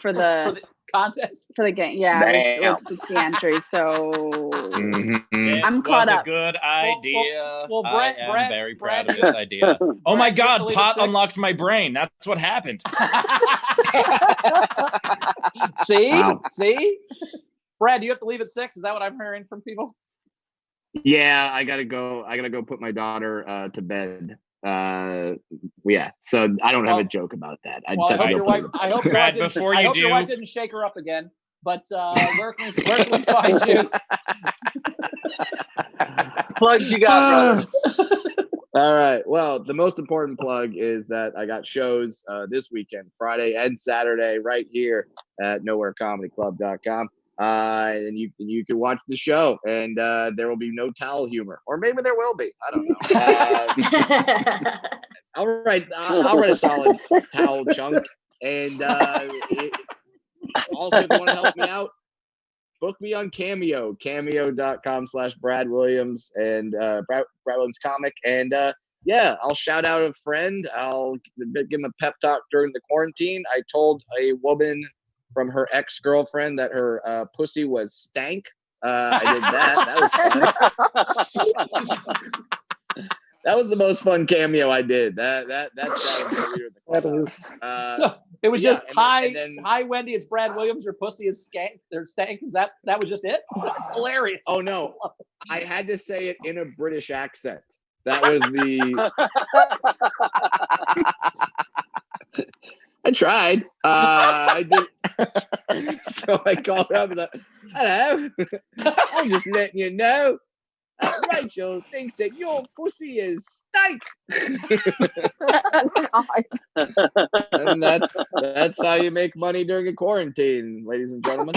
for the contest for the game. Yeah, it was 60 entries. So I'm caught up. A good idea. Well, I am very proud of this idea. Oh my God, Pot unlocked my brain. That's what happened. See? Wow. See? Brad, do you have to leave at 6? Is that what I'm hearing from people? Yeah, I gotta go put my daughter to bed. Yeah, so I don't have a joke about that. I hope your wife didn't your wife didn't shake her up again. But where can we find you? Plugs you got, brother. All right. Well, the most important plug is that I got shows this weekend, Friday and Saturday, right here at nowherecomedyclub.com. And you can watch the show, and there will be no towel humor, or maybe there will be. I don't know. I'll write a solid towel chunk, and also if you want to help me out, book me on Cameo, cameo.com/Brad Williams and Brad Williams Comic, and yeah, I'll shout out a friend. I'll give him a pep talk during the quarantine. I told a woman from her ex-girlfriend that her pussy was stank. I did that. That was fun. That was the most fun cameo I did. So it was just hi Wendy, it's Brad Williams. Her pussy is stank. Is that was just it? That's hilarious. Oh no, I had to say it in a British accent. That was the. I tried. I did. So I called her up and like, "Hello, I'm just letting you know. Rachel thinks that your pussy is stank." And that's how you make money during a quarantine, ladies and gentlemen.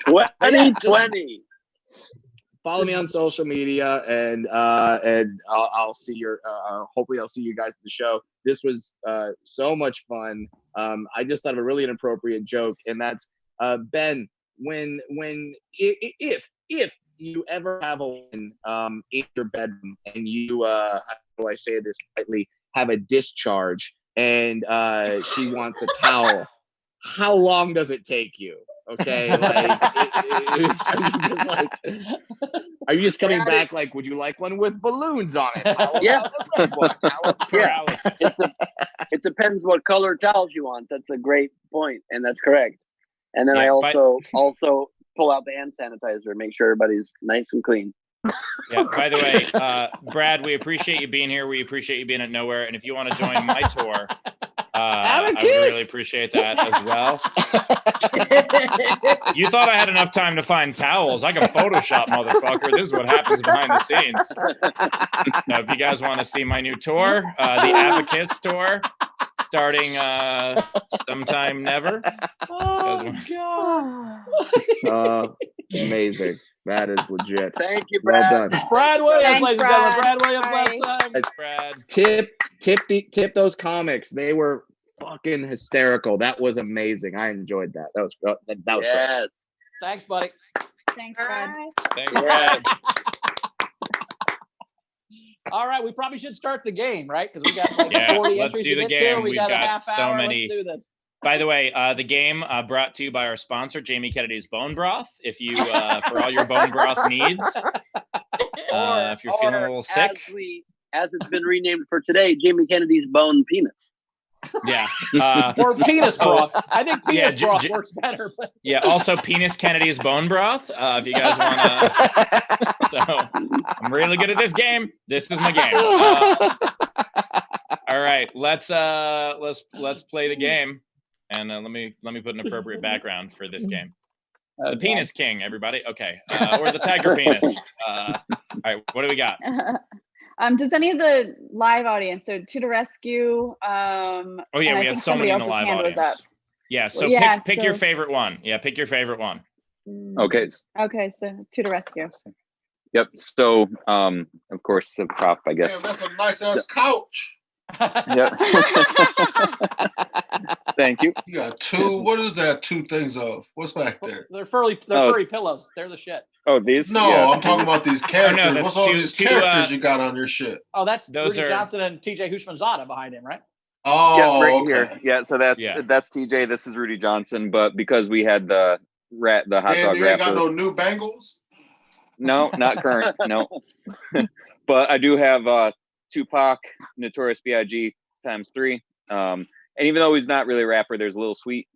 2020. Follow me on social media, and I'll see your. Hopefully, I'll see you guys at the show. This was so much fun. I just thought of a really inappropriate joke, and that's Ben. If you ever have a woman in your bedroom and you how do I say this politely, have a discharge, and she wants a towel, how long does it take you? Okay, like are you just coming back like, would you like one with balloons on it? Yeah. Paralysis. It depends what color towels you want. That's a great point, and that's correct. And then I also pull out the hand sanitizer, make sure everybody's nice and clean. Yeah. By the way, Brad, we appreciate you being here. We appreciate you being at Nowhere. And if you want to join my tour, I would really appreciate that as well. You thought I had enough time to find towels? I can Photoshop, motherfucker. This is what happens behind the scenes. Now, if you guys want to see my new tour, the Abacus tour, starting sometime never. Oh God! Amazing. That is legit. Thank you, Brad. Well done. Brad Williams, Thanks, ladies and gentlemen. Brad Williams last time. It's Brad. Tip those comics. They were fucking hysterical. That was amazing. I enjoyed that. That was Yes. great. Thanks, buddy. Thanks, Brad. Thanks, Brad. All right, we probably should start the game, right? Because we got like 40 let's entries do to the get game. to. We We've got a got half so hour. many. Let's do this. By the way, the game brought to you by our sponsor, Jamie Kennedy's Bone Broth. If you, for all your bone broth needs, if you're feeling a little sick, as it's been renamed for today, Jamie Kennedy's Bone Penis. Yeah. Or penis broth. I think penis broth works better. But. Yeah. Also, Penis Kennedy's Bone Broth. If you guys want to. So I'm really good at this game. This is my game. All right. Let's play the game. And let me put an appropriate background for this game. The Penis King, everybody. Okay. Or the Tiger Penis. All right. What do we got? Does any of the live audience, so To the Rescue, oh yeah, we had so many in the live audience. Yeah. So Yeah, pick your favorite one. Yeah, pick your favorite one. Okay. Okay, so To the Rescue. Yep. So, of course, the prop, I guess. Damn, that's a nice ass couch. Yep. Thank you. You got two. What is that? Two things of? What's back there? They're furry pillows. They're the shit. Oh, these? No, Yeah. I'm talking about these characters. that's What's all two- these two, characters you got on your shit? Oh, that's Those Rudy are- Johnson and TJ Hushmanzada behind him, right? Oh, Yeah, right okay. here. Yeah, so that's TJ. This is Rudy Johnson. But because we had the hot And dog you ain't got rapper. no new bangles? No, not current. No. But I do have Tupac, Notorious B.I.G. ×3. And even though he's not really a rapper, there's a Little Sweet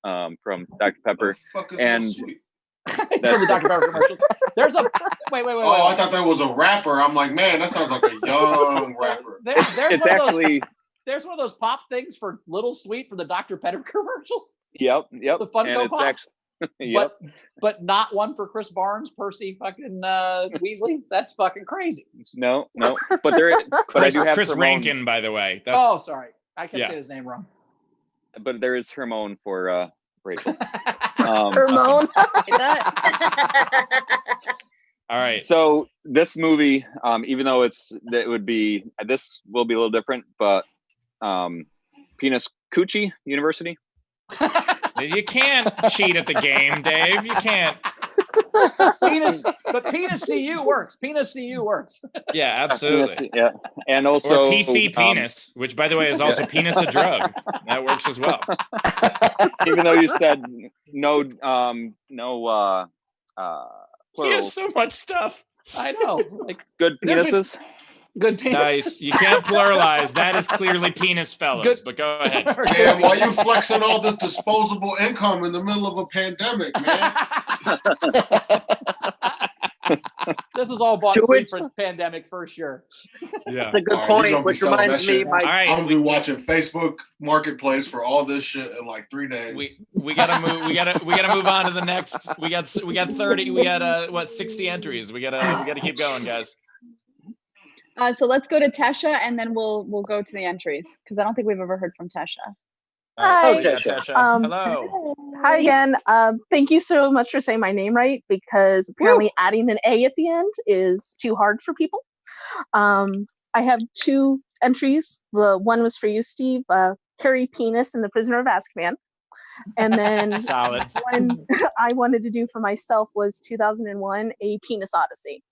from Dr. Pepper. The fuck is And Lil Sweet? It's from the Dr. Pepper commercials. There's a wait. Oh, I thought that was a rapper. I'm like, man, that sounds like a young rapper. It's actually there's one of those pop things for Little Sweet for the Dr. Pepper commercials. Yep. The And Funko it's Pops. actually yep. But not one for Chris Barnes, Percy, fucking Weasley. That's fucking crazy. No. But there. But I do have Chris Hermone, Rankin, by the way. That's, Oh, sorry, I kept Yeah. saying his name wrong. But there is Hermone for Rachel. Ramon. all right. So this movie, even though this will be a little different, but Penis Coochie University. You can't cheat at the game, Dave. You can't. But Penis CU works. Penis CU works. Yeah, absolutely. Penis, yeah, and also Or PC penis, which, by the way, is also penis a drug. That works as well. Even though you said no, He has plurals, so much stuff. I know. Like, good penises. good penis. Nice. You can't pluralize. That is clearly penis, fellas. Good. But go ahead. Man, why you flexing all this disposable income in the middle of a pandemic, man? This was all bought To which- for pandemic first year. Yeah. That's a good All right, you're point, gonna be which selling reminds that me, shit. my All right. I'm gonna be watching Facebook Marketplace for all this shit in like 3 days. We gotta move. We gotta move on to the next. We got 30. We got 60 entries. We gotta keep going, guys. So let's go to Tesha, and then we'll go to the entries because I don't think we've ever heard from Tesha. All Hi. right, Tesha. Hello. Hi again. Thank you so much for saying my name right, because apparently adding an A at the end is too hard for people. I have 2 entries. The one was for you, Steve. Harry Penis and the Prisoner of Azkaban. And then Solid. one I wanted to do for myself was 2001, A Penis Odyssey.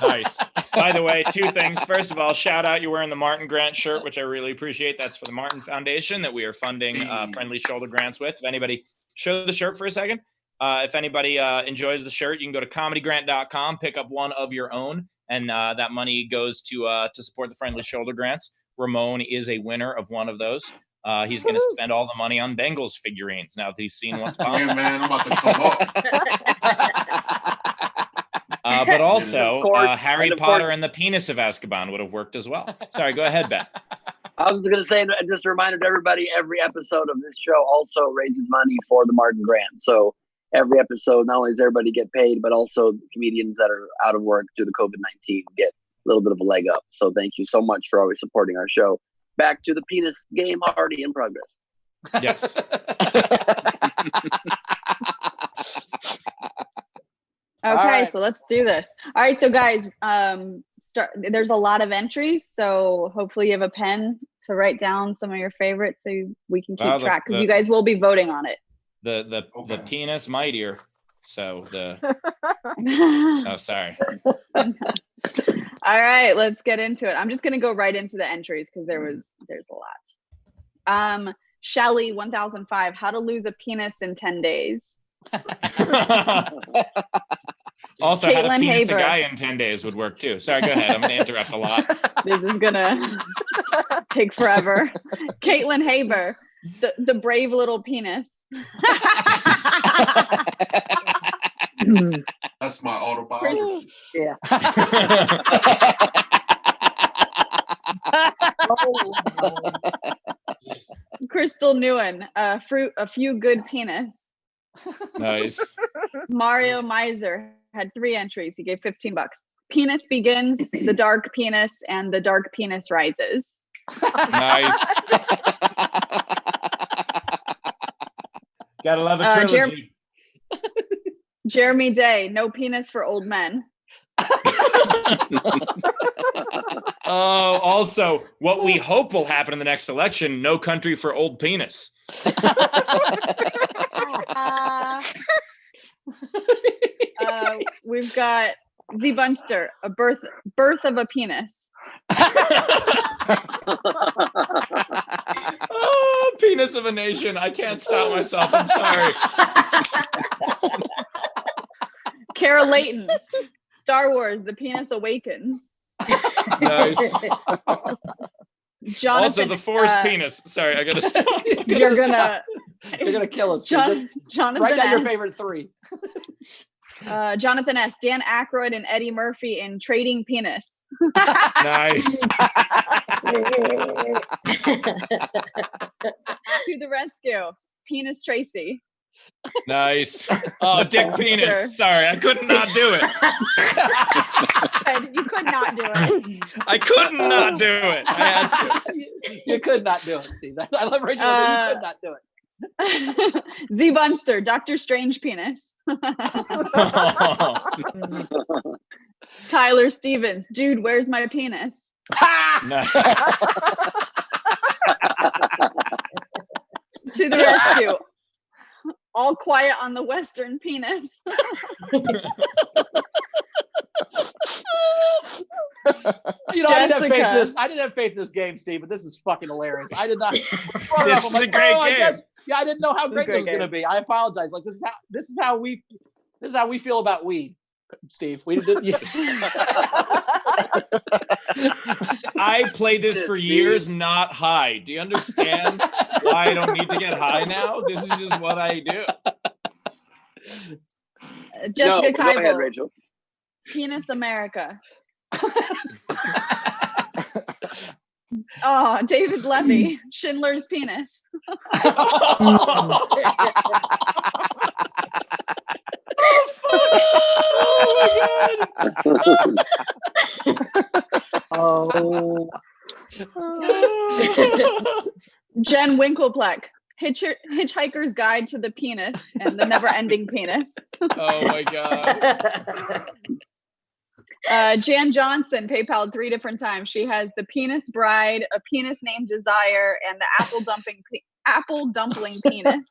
Nice. By the way, 2 things. First of all, shout out, you're wearing the Martin Grant shirt, which I really appreciate. That's for the Martin Foundation that we are funding Friendly Shoulder Grants with. If anybody, show the shirt for a second. If anybody enjoys the shirt, you can go to comedygrant.com, pick up one of your own, and that money goes to support the Friendly Shoulder Grants. Ramon is a winner of one of those. He's going to spend all the money on Bengals figurines now that he's seen what's possible. Yeah, man, I'm about to come up. But also, Of course, Harry and of Potter course- and the Penis of Azkaban would have worked as well. Sorry, go ahead, Ben. I was going to say, just a reminder to everybody, every episode of this show also raises money for the Martin Grant. So every episode, not only does everybody get paid, but also the comedians that are out of work due to COVID-19 get a little bit of a leg up. So thank you so much for always supporting our show. Back to the penis game already in progress. Yes. Okay, right. so let's do this. All right, so guys, there's a lot of entries, so hopefully you have a pen to write down some of your favorites so we can keep Wow, track because the- you guys will be voting on it. The Okay. penis mightier. So the oh sorry. All right, let's get into it. I'm just gonna go right into the entries because there's a lot. Shelly 1005, how to lose a penis in 10 days. Also, how to Caitlin penis a Haber. guy in 10 days would work too. Sorry, go ahead. I'm gonna interrupt a lot. This is gonna take forever. Caitlin Haber, the brave little penis. That's my autobiography. Yeah. Crystal Newen, a few good penis. Nice. Mario Miser had 3 entries. He gave $15. Penis Begins, The Dark Penis, and The Dark Penis Rises. Nice. Gotta love a trilogy. Jeremy Day, no penis for old men. Oh, also, what we hope will happen in the next election: no country for old penis. We've got Z Bunster, a birth of a penis. Oh, penis of a nation! I can't stop myself. I'm sorry. Kara Layton, Star Wars, The Penis Awakens. Nice. Jonathan, Also, the Force penis. Sorry, I gotta stop. You're gonna kill us. Jonathan write down your favorite 3. Jonathan S., Dan Aykroyd and Eddie Murphy in Trading Penis. Nice. To the rescue, Penis Tracy. Nice. Oh, Dick Penis. Sorry, I could not do it. You could not do it. I couldn't not do it. I had to. You could not do it, Steve. I love Rachel. You could not do it. Z Bunster, Doctor Strange Penis. Tyler Stevens, dude, where's my penis? To the rescue, All Quiet on the Western Penis. I didn't have faith in this game, Steve, but this is fucking hilarious. I did not. This is a great game. I didn't know how great this was going to be. I apologize. Like this is how we feel about weed, Steve. We did. I played this for years, not high. Do you understand why I don't need to get high now? This is just what I do. Jessica Go ahead, Kaibo, Rachel. Penis America. Oh, David Levy, Schindler's Penis. Oh. Jen Winklepleck, Hitchhiker's Guide to the Penis and the Never-Ending Penis. Oh my God. Jan Johnson, PayPal 3 different times. She has the Penis Bride, a penis named Desire, and the apple dumpling penis.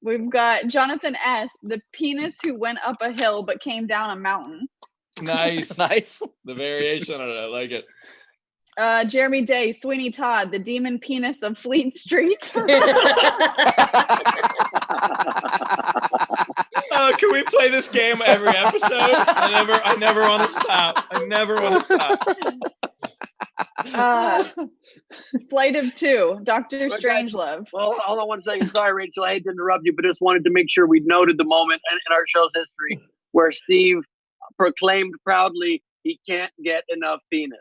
We've got Jonathan S., the penis who went up a hill but came down a mountain. Nice. Nice. The variation on it, I like it. Jeremy Day, Sweeney Todd, the demon penis of Fleet Street. Can we play this game every episode? I never want to stop. I never want to stop. Flight of 2, Dr. Strangelove. Well, hold on 1 second. Sorry, Rachel. I hate to interrupt you, but just wanted to make sure we noted the moment in our show's history where Steve proclaimed proudly he can't get enough penis.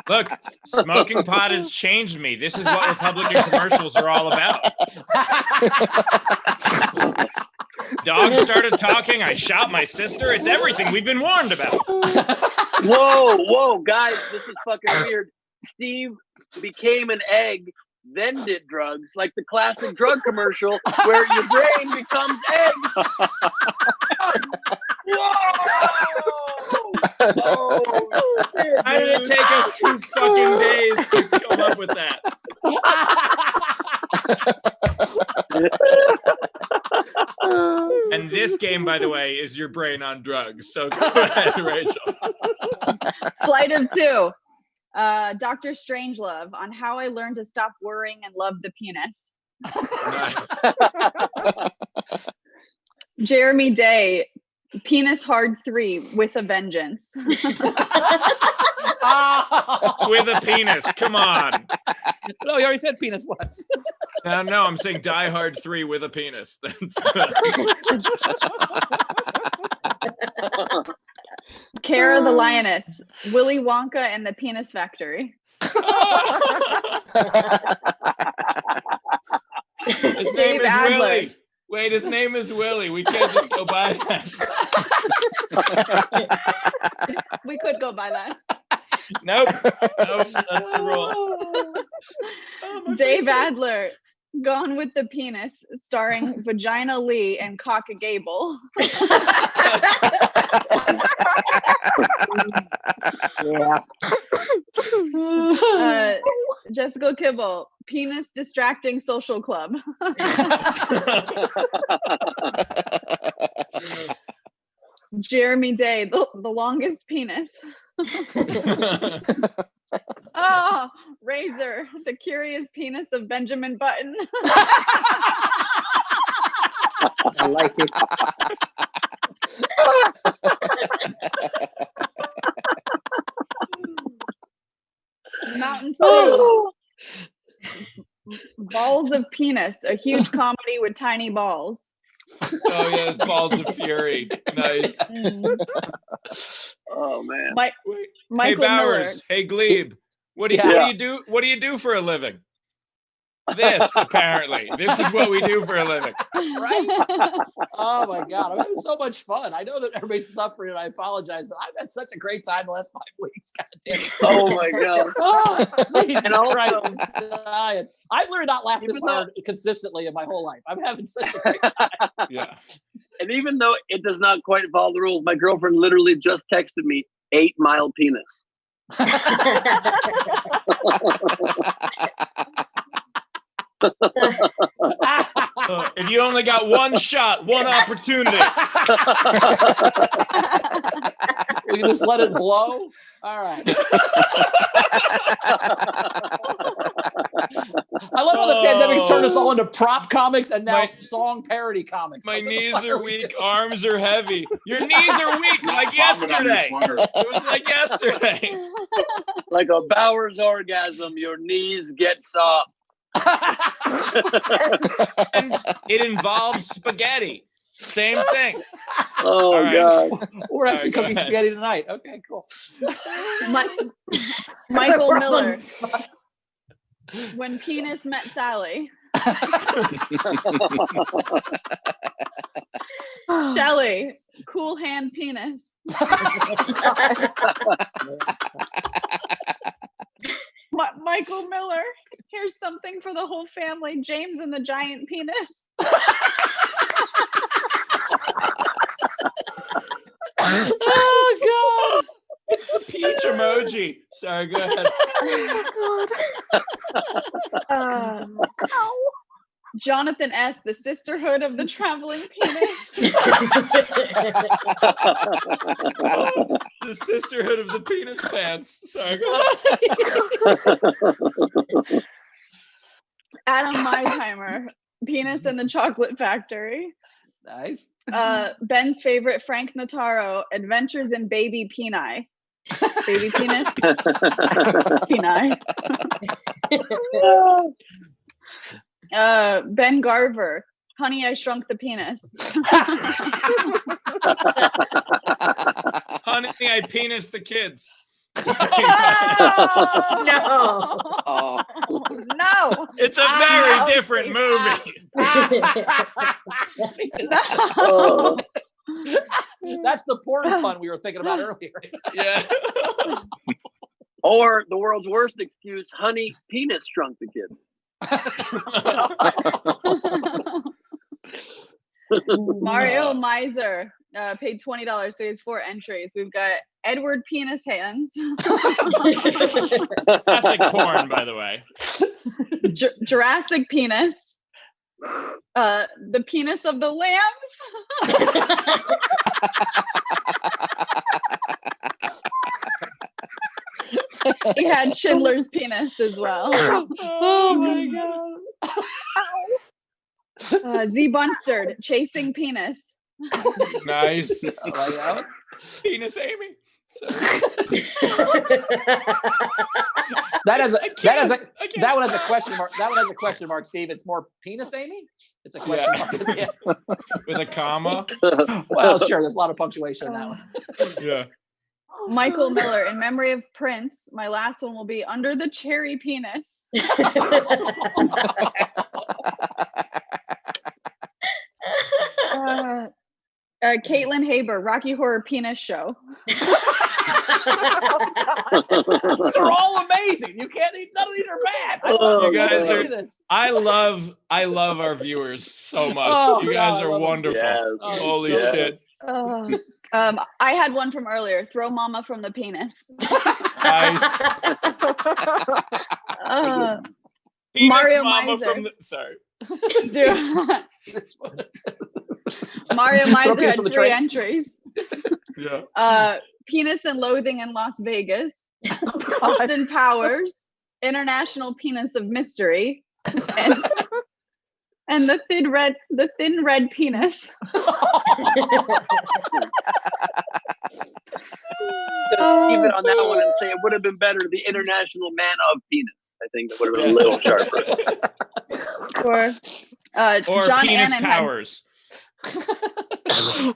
Look, smoking pot has changed me. This is what Republican commercials are all about. Dog started talking. I shot my sister. It's everything we've been warned about. Whoa, guys, this is fucking weird. Steve became an egg, then did drugs, like the classic drug commercial where your brain becomes egg. Whoa! Oh, shit, How did it take us 2 fucking days to come up with that? And this game, by the way, is your brain on drugs. So go ahead, Rachel. Flight of 2, Dr. Strangelove, on how I learned to stop worrying and love the penis. Nice. Jeremy Day, Penis Hard 3 with a vengeance. With a penis. Come on. No, you already said penis once. No, I'm saying Die Hard 3 with a penis. Kara the Lioness, Willy Wonka and the Penis Factory. His name is Adler. Willie. Wait, his name is Willie. We can't just go by that. We could go by that. Nope. That's the rule. Oh, Dave Adler, Gone with the Penis, starring Vagina Lee and Cock Gable. Yeah. Jessica Kibble, Penis Distracting Social Club. Jeremy Day, the longest penis. Oh, Razor, the curious penis of Benjamin Button. I like it. Mountain Stew, Balls of Penis, a huge comedy with tiny balls. Oh yes, Balls of Fury. Nice. Oh man. Michael hey Bowers. Miller. Hey Glebe. What do you do? What do you do for a living? This apparently. This is what we do for a living. Right? Oh my God, I'm having so much fun. I know that everybody's suffering, and I apologize, but I've had such a great time the last 5 weeks. God damn it. Oh my God. Oh, Jesus And also- Christ, I'm dying. I've literally not laughed this hard consistently in my whole life. I'm having such a great time. Yeah. And even though it does not quite follow the rules, my girlfriend literally just texted me 8 Mile Penis. If you only got one shot, one opportunity. We can just let it blow. All right. I love how the pandemic's turned us all into prop comics and now song parody comics. My Like, what the knees fuck are we weak, doing? arms are heavy. Your knees are weak like Vomit on your yesterday. sweater. It was like yesterday. Like a Bowers orgasm, your knees get soft. And it involves spaghetti. Same thing. Oh All right. God. We're Sorry, actually go cooking ahead. spaghetti tonight. Okay, cool. Michael Miller, When Penis Met Sally. Shelley, Cool Hand Penis. Michael Miller, here's something for the whole family. James and the Giant Penis. Oh God. It's the peach emoji. Sorry, go ahead. Jonathan S., the Sisterhood of the Traveling Penis. The Sisterhood of the Penis Pants. Sorry, go ahead. Adam Meidheimer, Penis and the Chocolate Factory. Nice. Ben's favorite, Frank Notaro, Adventures in Baby Peni. Baby Penis? Peni. Ben Garver, Honey, I Shrunk the Penis. Honey, I penis the kids. No. No. It's a very different movie. Oh. That's the porn pun we were thinking about earlier. Yeah. Or the world's worst excuse, honey, penis shrunk the kid. Mario Miser paid $20, so he has 4 entries. We've got Edward Penis Hands. Classic porn, by the way. Jurassic Penis. The Penis of the Lambs. He had Schindler's Penis as well. Oh my God. Z Bunstard, Chasing Penis. Nice. I like that one. Penis Amy. That one has a I question mark. That one has a question mark, Steve. It's more penis, Amy? It's a question mark at the end. With a comma. Well, sure. There's a lot of punctuation in that one. Yeah. Michael Miller, in memory of Prince. My last one will be Under the Cherry Penis. Caitlin Haber, Rocky Horror Penis Show. Those are all amazing. You can't eat. None of these are bad. You guys are. I love our viewers so much. You guys are wonderful. Yes. Holy shit. I had one from earlier. Throw mama from the penis. Nice. Penis Mario mama Miser. from the. Sorry. Dude. Mario Miser penis had from the 3 train. entries. Yeah. Penis and Loathing in Las Vegas. Austin Powers. International Penis of Mystery. And the thin red penis. Keep it on that one and say it would have been better. The International Man of Penis. I think that would have been a little sharper. Or John penis Annan powers.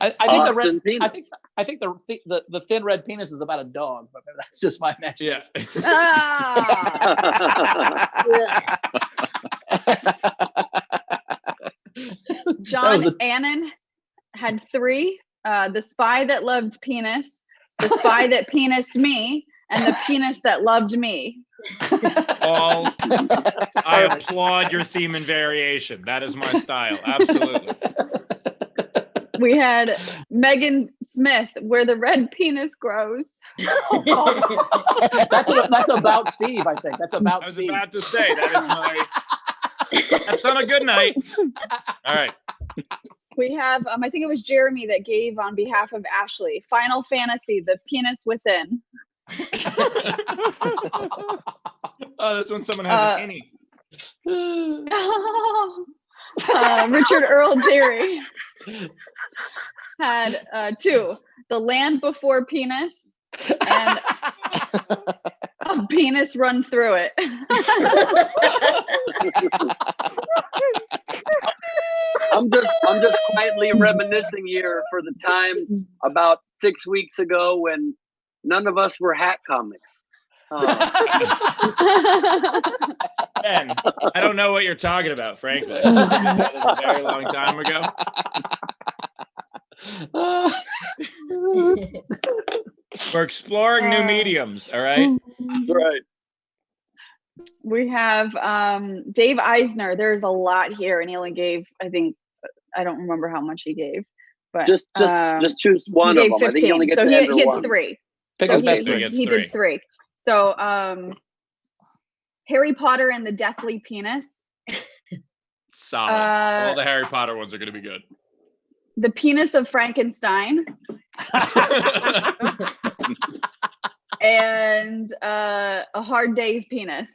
I think the thin red penis is about a dog, but maybe that's just my imagination. John Annan had 3. The Spy That Loved Penis, The Spy That Penised Me, and The Penis That Loved Me. I applaud your theme and variation. That is my style. Absolutely. We had Megan Smith, Where the Red Penis Grows. That's about Steve, I think. That's about Steve. I was about to say, that is my... That's not a good night. All right. We have, I think it was Jeremy that gave on behalf of Ashley, Final Fantasy, The Penis Within. Oh, that's when someone has an innie. Richard Earl Deary had 2, The Land Before Penis and A Penis Run Through It. I'm just quietly reminiscing here for the time about 6 weeks ago when none of us were hat comics. Ben, I don't know what you're talking about, frankly. That is a very long time ago. We're exploring new mediums, all right? That's right. We have Dave Eisner. There's a lot here, and he only gave, I think, I don't remember how much he gave, but just choose one of them. 15. I think you only get so to he enter one. had 3. Pick So his best he, 3. he did 3. So Harry Potter and the Deathly Penis. Solid. All the Harry Potter ones are going to be good. The Penis of Frankenstein. And A Hard Day's Penis.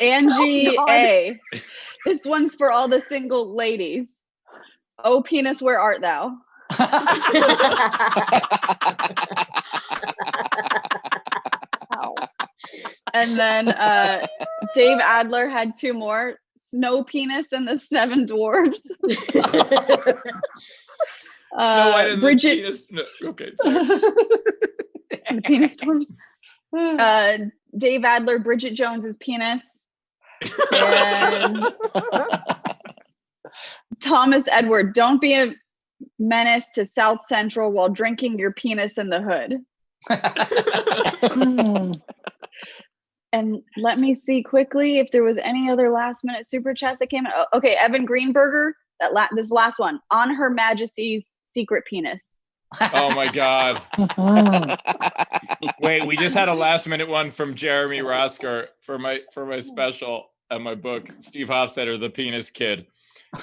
Angie A. This one's for all the single ladies. Oh, penis, where art thou? And then Dave Adler had 2 more. Snow Penis and the 7 Dwarves. Snow White and Bridget. the penis. No, okay, sorry. The penis storms. Dave Adler, Bridget Jones's penis. And Thomas Edward, don't be a menace to South Central while drinking your penis in the hood. And let me see quickly if there was any other last minute super chats that came in. Oh, okay, Evan Greenberger, this last one, on Her Majesty's secret penis. Oh my God. Wait, we just had a last minute one from Jeremy Rosker for my special and my book, Steve Hofstetter, The Penis Kid.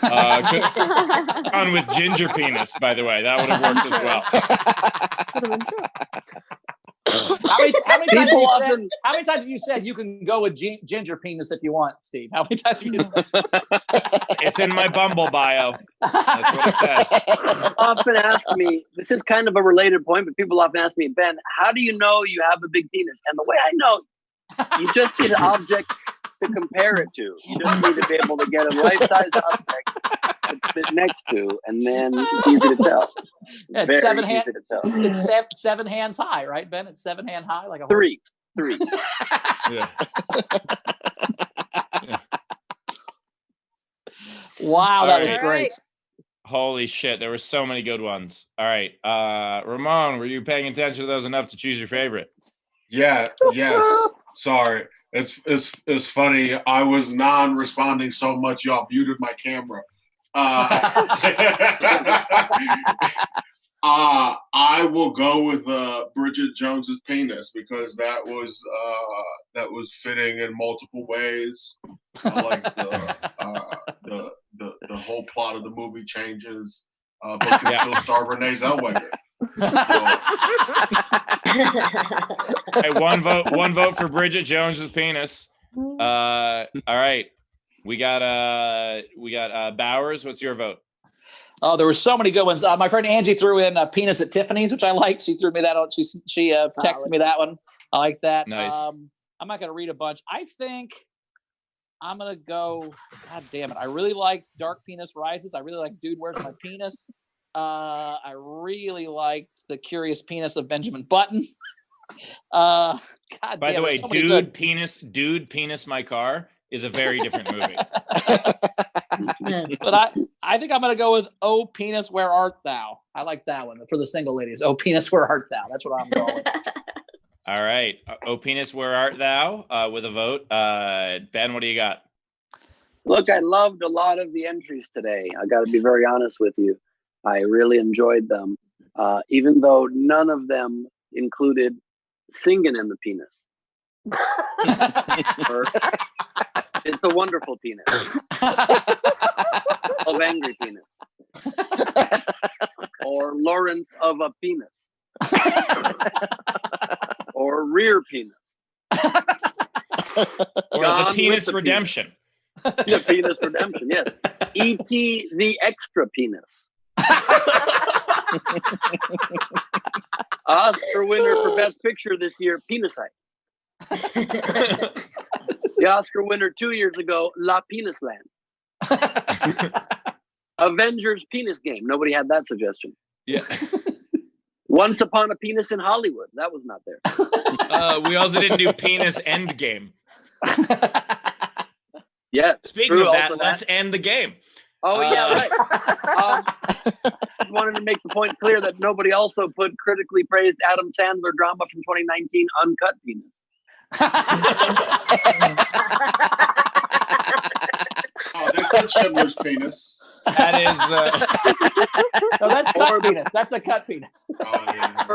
On with ginger penis, by the way. That would have worked as well. How many times have you said you can go with ginger penis if you want, Steve? How many times have you said? It's in my Bumble bio. That's what it says. Often ask me, this is kind of a related point, but people often ask me, Ben, how do you know you have a big penis? And the way I know, you just need an object to compare it to. You just need to be able to get a life-size object to sit next to, and then it's easy to tell. It's Very 7 easy hands. to tell. It's 7 hands high, right, Ben? It's 7 hand high, like a Three. Yeah. Wow, All that was right. great. Holy shit, there were so many good ones. All right. Ramon, were you paying attention to those enough to choose your favorite? Yeah, yes. Sorry. It's funny. I was non-responding so much, y'all muted my camera. I will go with Bridget Jones's penis because that was fitting in multiple ways. I like the whole plot of the movie changes, but can still star Renee Zellweger. Hey, one vote for Bridget Jones's penis. All right. We got Bowers. What's your vote? Oh, there were so many good ones. My friend Angie threw in Penis at Tiffany's, which I liked. She threw me that on. She texted me that one. I like that. Nice. I'm not going to read a bunch. I think I'm going to go. God damn it. I really liked Dark Penis Rises. I really like Dude, Where's My Penis? I really liked The Curious Penis of Benjamin Button. God By damn, the way, so Dude Penis My Car is a very different movie. But I think I'm going to go with Oh Penis, Where Art Thou? I like that one for the single ladies. Oh Penis, Where Art Thou? That's what I'm going with. All right. Oh Penis, Where Art Thou? With a vote. Ben, what do you got? Look, I loved a lot of the entries today. I got to be very honest with you. I really enjoyed them, even though none of them included singing in the penis. It's a wonderful penis. Of angry penis. Or Lawrence of a penis. Or rear penis. Or Gone the Penis with the Redemption. The Penis Redemption, yes. E.T. the Extra Penis. Oscar winner for Best Picture this year, Penicite. The Oscar winner 2 years ago, La Penis Land. Avengers Penis Game. Nobody had that suggestion. Yeah. Once Upon a Penis in Hollywood. That was not there. We also didn't do Penis Endgame. Yes. Speaking of that, let's end the game. Oh, yeah, right. Wanted to make the point clear that nobody also put critically praised Adam Sandler drama from 2019, Uncut Penis. Oh, they said Schindler's Penis. That is the. No, that's cut penis. That's a cut penis. Oh, yeah.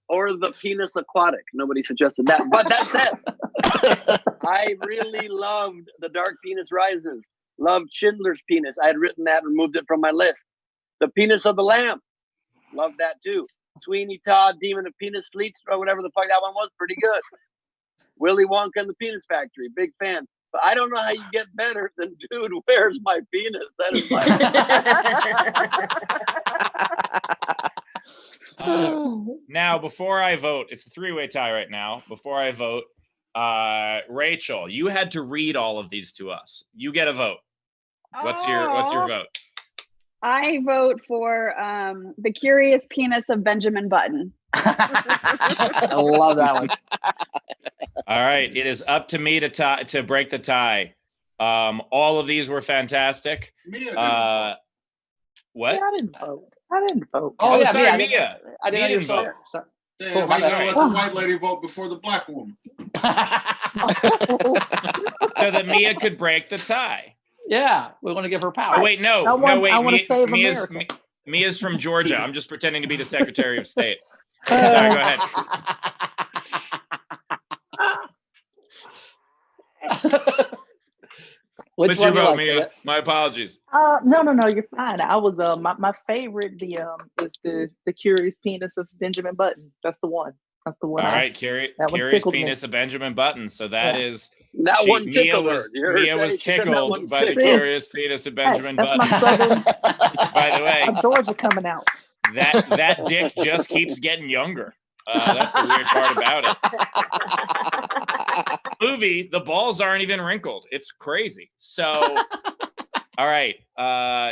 Or the Penis Aquatic. Nobody suggested that. But that said, I really loved The Dark Penis Rises. Loved Schindler's Penis. I had written that, removed it from my list. The Penis of the Lamb. Loved that too. Sweeney Todd, Demon of Penis Fleets, or whatever the fuck that one was, pretty good. Willy Wonka and the Penis Factory, big fan. But I don't know how you get better than Dude, Where's My Penis? That is my... Now, before I vote, it's a three-way tie right now. Before I vote, Rachel, you had to read all of these to us. You get a vote. What's your vote? I vote for The Curious Penis of Benjamin Button. I love that one. All right, it is up to me to break the tie. All of these were fantastic. What? Yeah, I didn't vote. Oh yeah, Mia. Mia. I didn't vote. Sorry. Yeah, why not let the white lady vote before the black woman? So that Mia could break the tie. Yeah, we want to give her power. Oh, wait, no, wait. I want to save America. Mia's from Georgia. I'm just pretending to be the Secretary of State. Sorry, go ahead. What's your vote, Mia? My apologies. No, you're fine. I was my favorite is the Curious Penis of Benjamin Button. That's the one. That's the one. All right, Curious Penis of Benjamin Button. So that is that one tickled Mia was tickled by the Curious Penis of Benjamin Button. That's my southern. By the way, Georgia coming out. That dick just keeps getting younger. That's the weird part about it. Movie, the balls aren't even wrinkled. It's crazy. So, all right.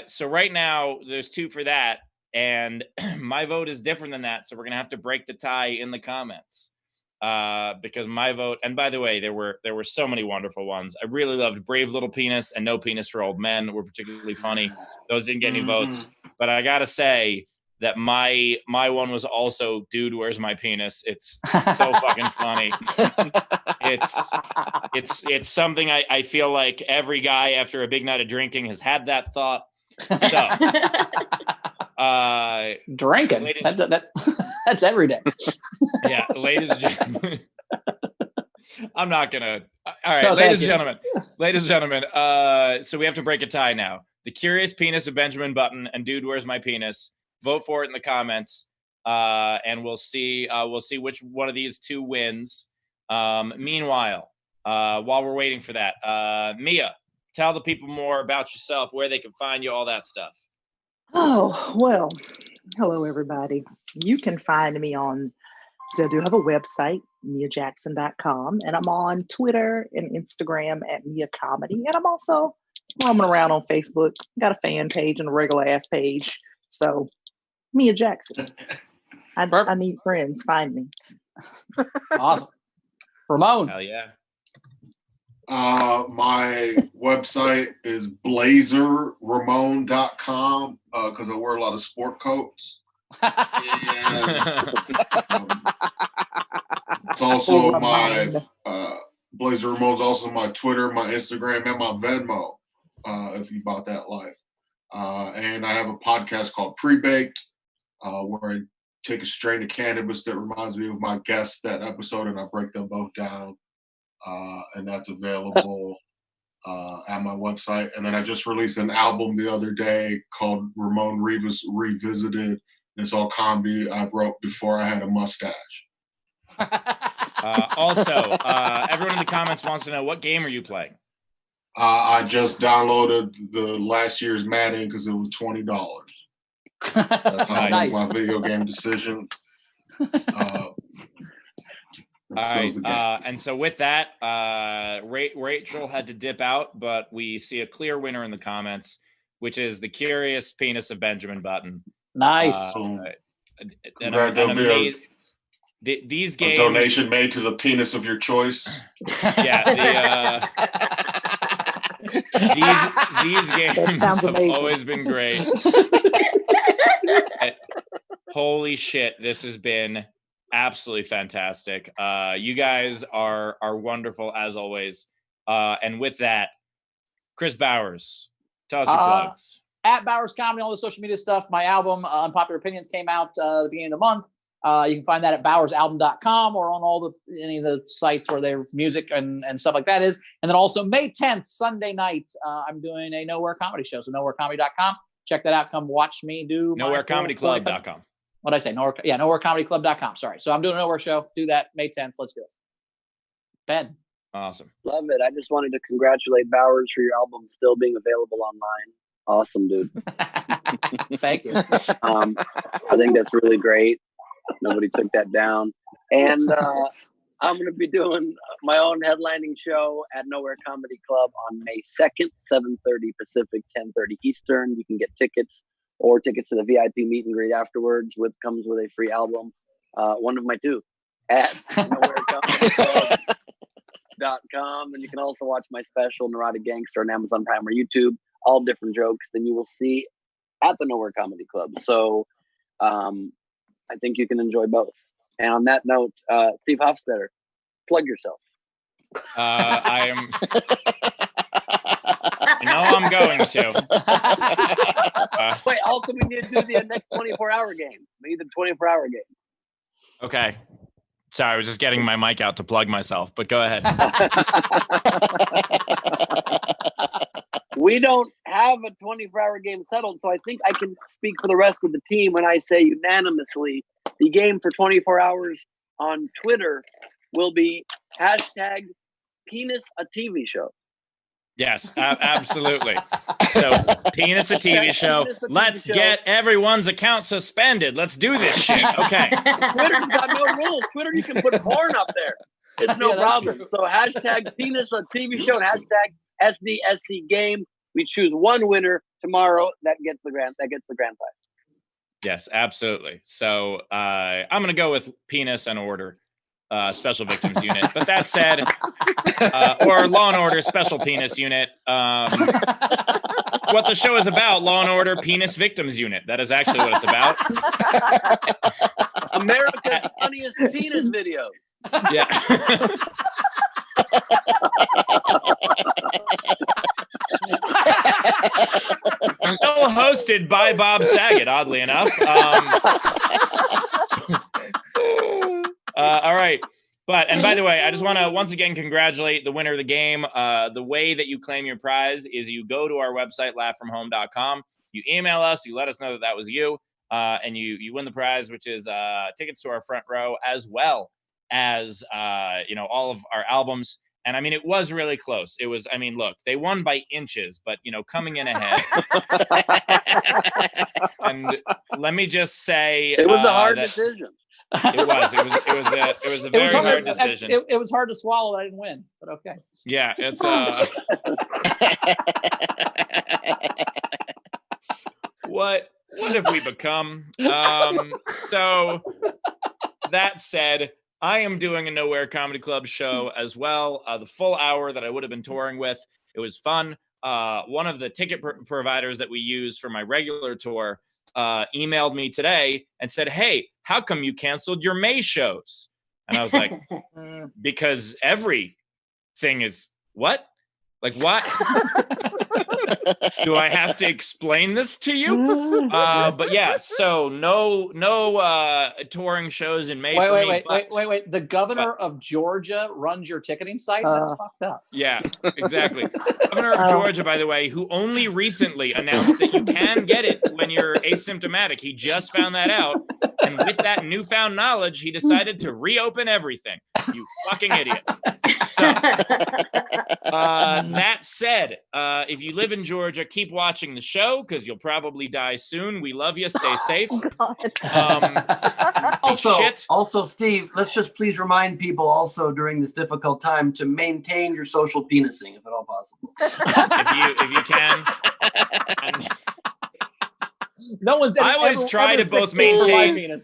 So right now there's 2 for that, and my vote is different than that. So we're gonna have to break the tie in the comments. because my vote, and by the way, there were so many wonderful ones. I really loved Brave Little Penis and No Penis for Old Men were particularly funny. Those didn't get any votes, but I gotta say that my one was also Dude, Where's My Penis? It's so fucking funny. It's something I feel like every guy after a big night of drinking has had that thought. So drinking that's every day. Yeah, ladies and gentlemen. I'm not gonna. All right, No, ladies and gentlemen. So we have to break a tie now. The Curious Penis of Benjamin Button and Dude, Where's My Penis? Vote for it in the comments, and we'll see which one of these two wins. Meanwhile, while we're waiting for that, Mia, tell the people more about yourself, where they can find you, all that stuff. Oh, well, hello, everybody. You can find me I do have a website, miajackson.com, and I'm on Twitter and Instagram at Mia Comedy, and I'm also roaming around on Facebook. Got a fan page and a regular ass page. So, Mia Jackson. I need friends. Find me. Awesome. Ramon. Hell yeah. My website is blazerramon.com because I wear a lot of sport coats. And it's also my Blazer Ramon's also my Twitter, my Instagram, and my Venmo if you bought that life. And I have a podcast called Pre-Baked where I take a strain of cannabis that reminds me of my guests that episode and I break them both down. And that's available at my website. And then I just released an album the other day called Ramon Rivas Revisited. It's all comedy I wrote before I had a mustache. Also, everyone in the comments wants to know, what game are you playing? I just downloaded the last year's Madden because it was $20. That's how I make my video game decisions. All right, and so with that, Rachel had to dip out, but we see a clear winner in the comments, which is the Curious Penis of Benjamin Button. Nice. These games. A donation made to the penis of your choice. Yeah, these games have always been great. Holy shit, this has been absolutely fantastic. You guys are wonderful as always. And with that, Chris Bowers, tell us your plugs. At Bowers Comedy, all the social media stuff. My album, Unpopular Opinions, came out at the beginning of the month. You can find that at bowersalbum.com or on any of the sites where their music and stuff like that is. And then also May 10th, Sunday night, I'm doing a Nowhere Comedy show. So nowherecomedy.com. Check that out. Come watch me do nowherecomedyclub.com. What did I say? Nowherecomedyclub.com. Sorry. So I'm doing a Nowhere show. Do that May 10th. Let's do it. Ben. Awesome. Love it. I just wanted to congratulate Bowers for your album still being available online. Awesome, dude. Thank you. I think that's really great. Nobody took that down. And I'm going to be doing my own headlining show at Nowhere Comedy Club on May 2nd, 7:30 Pacific, 10:30 Eastern. You can get tickets or tickets to the VIP meet and greet afterwards, comes with a free album. One of my two at nowherecomedyclub.com. And you can also watch my special, Neurotic Gangster, on Amazon Prime or YouTube. All different jokes than you will see at the Nowhere Comedy Club. So I think you can enjoy both. And on that note, Steve Hofstetter, plug yourself. I know I'm going to. Wait, also we need to do the next 24-hour game. We need the 24-hour game. Okay. Sorry, I was just getting my mic out to plug myself, but go ahead. We don't have a 24-hour game settled, so I think I can speak for the rest of the team when I say unanimously the game for 24 hours on Twitter will be #Penis a TV show. Yes, absolutely. So, Penis a TV show. Let's get everyone's account suspended. Let's do this shit. Okay. Twitter's got no rules. Twitter, you can put porn up there. It's no problem. True. So #Penis a TV show and #SDSC game. We choose one winner tomorrow that gets the grand prize. Yes, absolutely. So I'm gonna go with penis and order. Special Victims Unit. But that said, or Law and Order Special Penis Unit. What the show is about, Law and Order Penis Victims Unit. That is actually what it's about. America's funniest penis videos. Yeah. Still hosted by Bob Saget, oddly enough. All right. And by the way, I just want to once again congratulate the winner of the game. The way that you claim your prize is you go to our website, laughfromhome.com. You email us, you let us know that was you, and you win the prize, which is tickets to our front row, as well as all of our albums. And I mean, it was really close. It was, I mean, look, they won by inches, but coming in ahead. And let me just say, it was a hard decision. It was a very hard decision. It was hard to swallow that I didn't win, but okay. Yeah, it's what have we become? So that said, I am doing a Nowhere Comedy Club show as well. The full hour that I would have been touring with. It was fun. One of the ticket providers that we use for my regular tour emailed me today and said, "Hey, how come you canceled your May shows?" And I was like, because everything is what? Like what? Do I have to explain this to you? But yeah, so no touring shows in May. Wait. The governor of Georgia runs your ticketing site? That's fucked up. Yeah, exactly. Governor of Georgia, by the way, who only recently announced that you can get it when you're asymptomatic. He just found that out. And with that newfound knowledge, he decided to reopen everything. You fucking idiot. So, that said, if you live in Georgia, keep watching the show because you'll probably die soon. We love you. Stay safe. Also, Steve, let's just please remind people also during this difficult time to maintain your social penising, if at all possible. if you can. No one's. I always try to both maintain.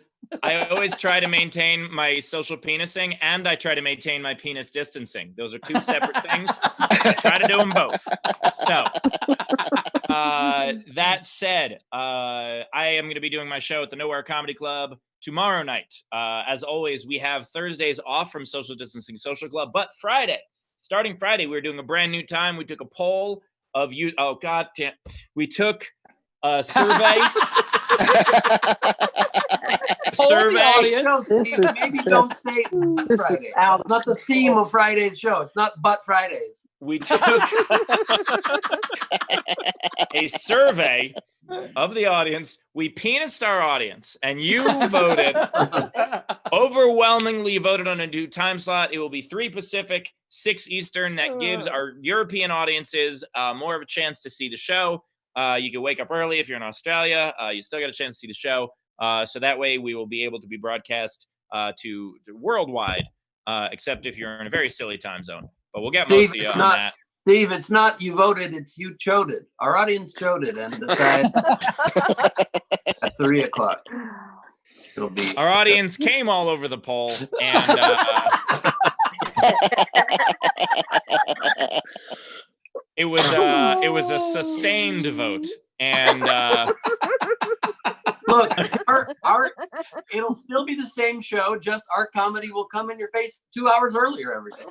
I always try to maintain my social penising, and I try to maintain my penis distancing. Those are two separate things. I try to do them both. So, that said, I am going to be doing my show at the Nowhere Comedy Club tomorrow night. As always, we have Thursdays off from Social Distancing Social Club, but starting Friday, we're doing a brand new time. We took a poll of you. Oh, God damn. We took a survey. Audience. Maybe don't say Friday. It's not the theme of Friday's show. It's not but Fridays. We took a survey of the audience. We penised our audience, and you voted. Overwhelmingly voted on a new time slot. It will be 3 Pacific, 6 Eastern. That gives our European audiences more of a chance to see the show. You can wake up early if you're in Australia. You still got a chance to see the show. So that way we will be able to be broadcast to worldwide, except if you're in a very silly time zone. But we'll get most of you on that. Steve, it's not you voted, it's you choded. Our audience choded and decided at 3 o'clock. It'll be our audience came all over the poll and it was a sustained vote. And look, our it'll still be the same show, just our comedy will come in your face 2 hours earlier every day.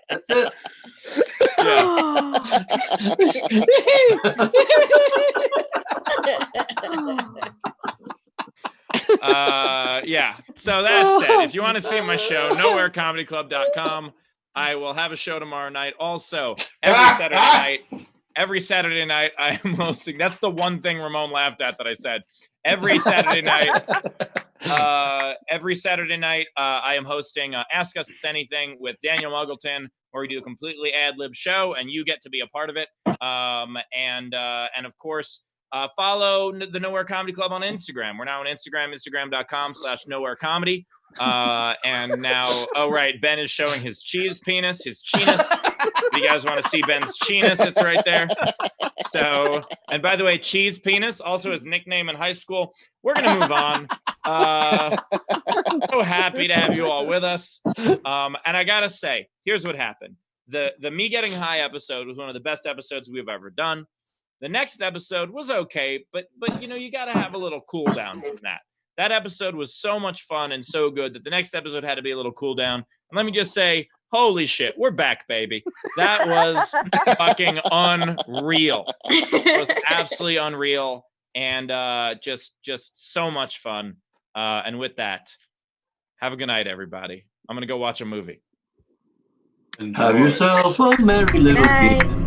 That's it. Yeah. So that said, if you want to see my show, nowherecomedyclub.com. I will have a show tomorrow night. Also, every Saturday night I am hosting. That's the one thing Ramon laughed at that I said. Every Saturday night, I am hosting Ask Us Anything with Daniel Muggleton, where we do a completely ad-lib show, and you get to be a part of it. And of course, follow the Nowhere Comedy Club on Instagram. We're now on Instagram, instagram.com/nowherecomedy. And now, oh right, Ben is showing his cheese penis, his chinus. If you guys want to see Ben's chinus, it's right there. So, and by the way, cheese penis, also his nickname in high school. We're gonna move on. So happy to have you all with us. And I gotta say, here's what happened. The Me Getting High episode was one of the best episodes we've ever done. The next episode was okay, but you know, you gotta have a little cool down from that. That episode was so much fun and so good that the next episode had to be a little cool down. And let me just say, holy shit, we're back, baby. That was fucking unreal. It was absolutely unreal. And just so much fun. And with that, have a good night, everybody. I'm gonna go watch a movie. Have yourself a merry little Night. game.